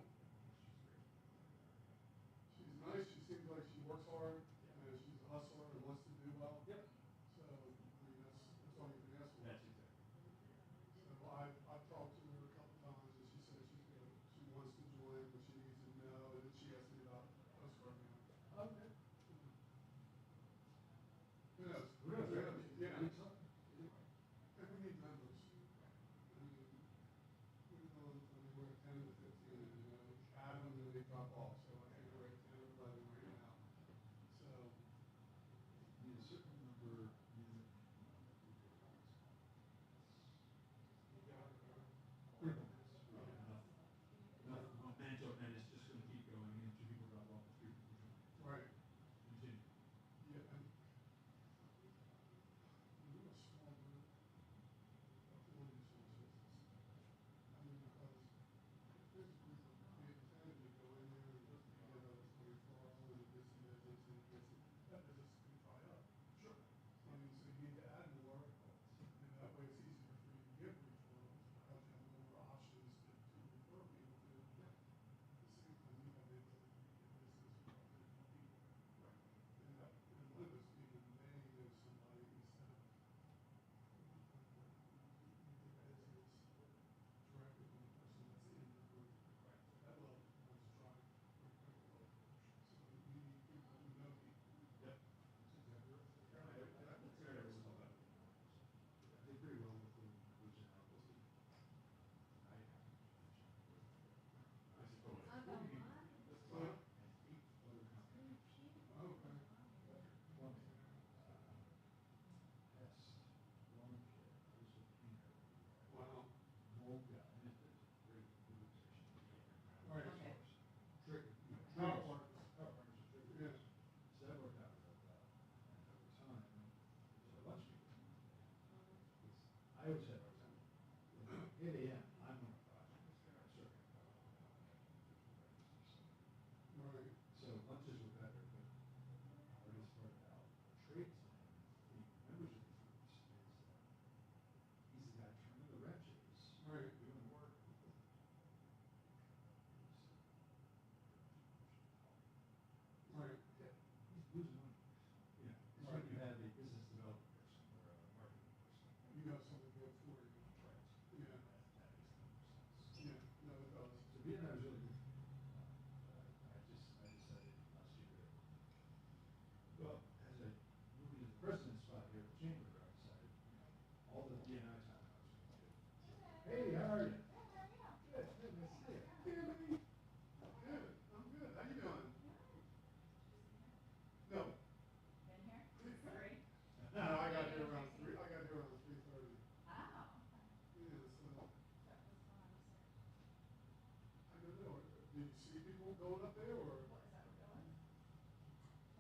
Did you see people going up there, or?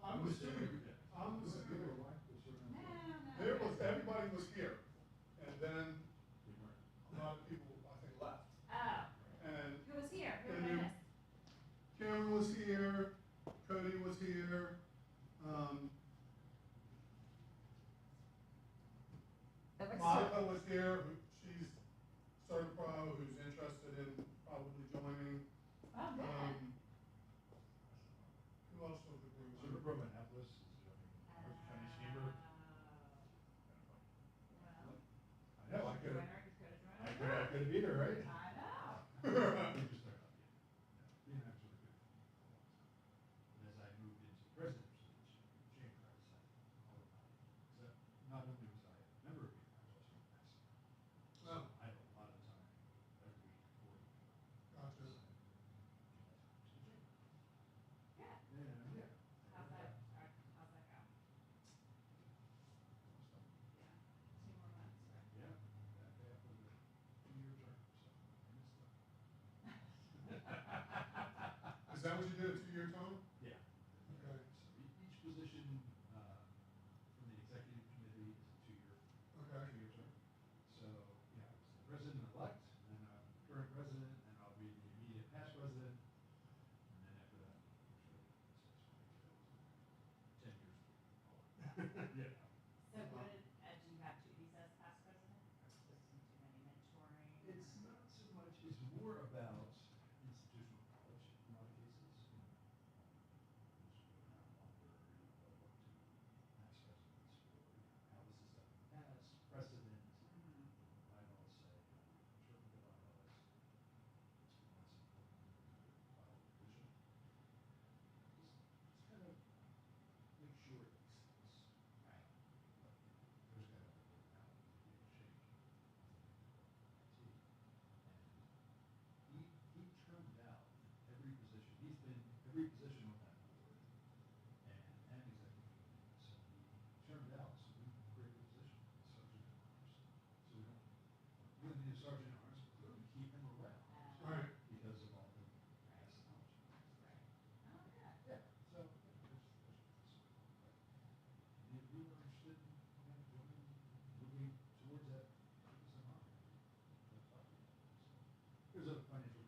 I'm assuming, there was, everybody was here, and then a lot of people, I think, left. Oh. And. Who was here? Who and did I then miss? Karen was here, Cody was here, That looks Monica was here, she's Certi Pro, who's interested in probably joining. Oh, good. Who else was the group? Certi Pro Minneapolis is joining North Chinese Chamber. I know, I could have been there, right? I know. We just started out, yeah. Being actually good. And as I moved into the presidency position, the chamber, I decided, so not only was I a member of it, I was also an ambassador. So Well. I had a lot of time every week for it. Gotcha. Good. Yeah. How's that go? Yeah. 2 more months, right? Yeah, that was a 2-year term, so I missed it. Is that what you did, a 2-year term? Yeah. Okay. So each position, from the executive committee is a 2-year, Okay. 2-year term. So, yeah, I was the president-elect, and then I'm the current president, and I'll be the immediate past president. And then after that, actually, 10 years. Yeah. So good as you got duties as past president, or just too many mentoring? It's not so much, it's more about institutional knowledge in a lot of cases. Who's been around longer, what to past presidents for, how was this done in the past, precedent. I always say, interpret the bylaws. It's important to follow the vision. Just kind of make sure it makes sense. Right. But, there's got to be a personality to be able to change. And he turned out every position, he's been every position on that board and executive committee. So he turned out, so we created a position, sergeant at arms. So we don't need a sergeant at arms, but we keep him around. Right. Because of all the past knowledge. Right. Oh, yeah. Yeah, so, there's and if you are interested in, joining, moving towards that, 50% off, let's talk about it. So, there's a financial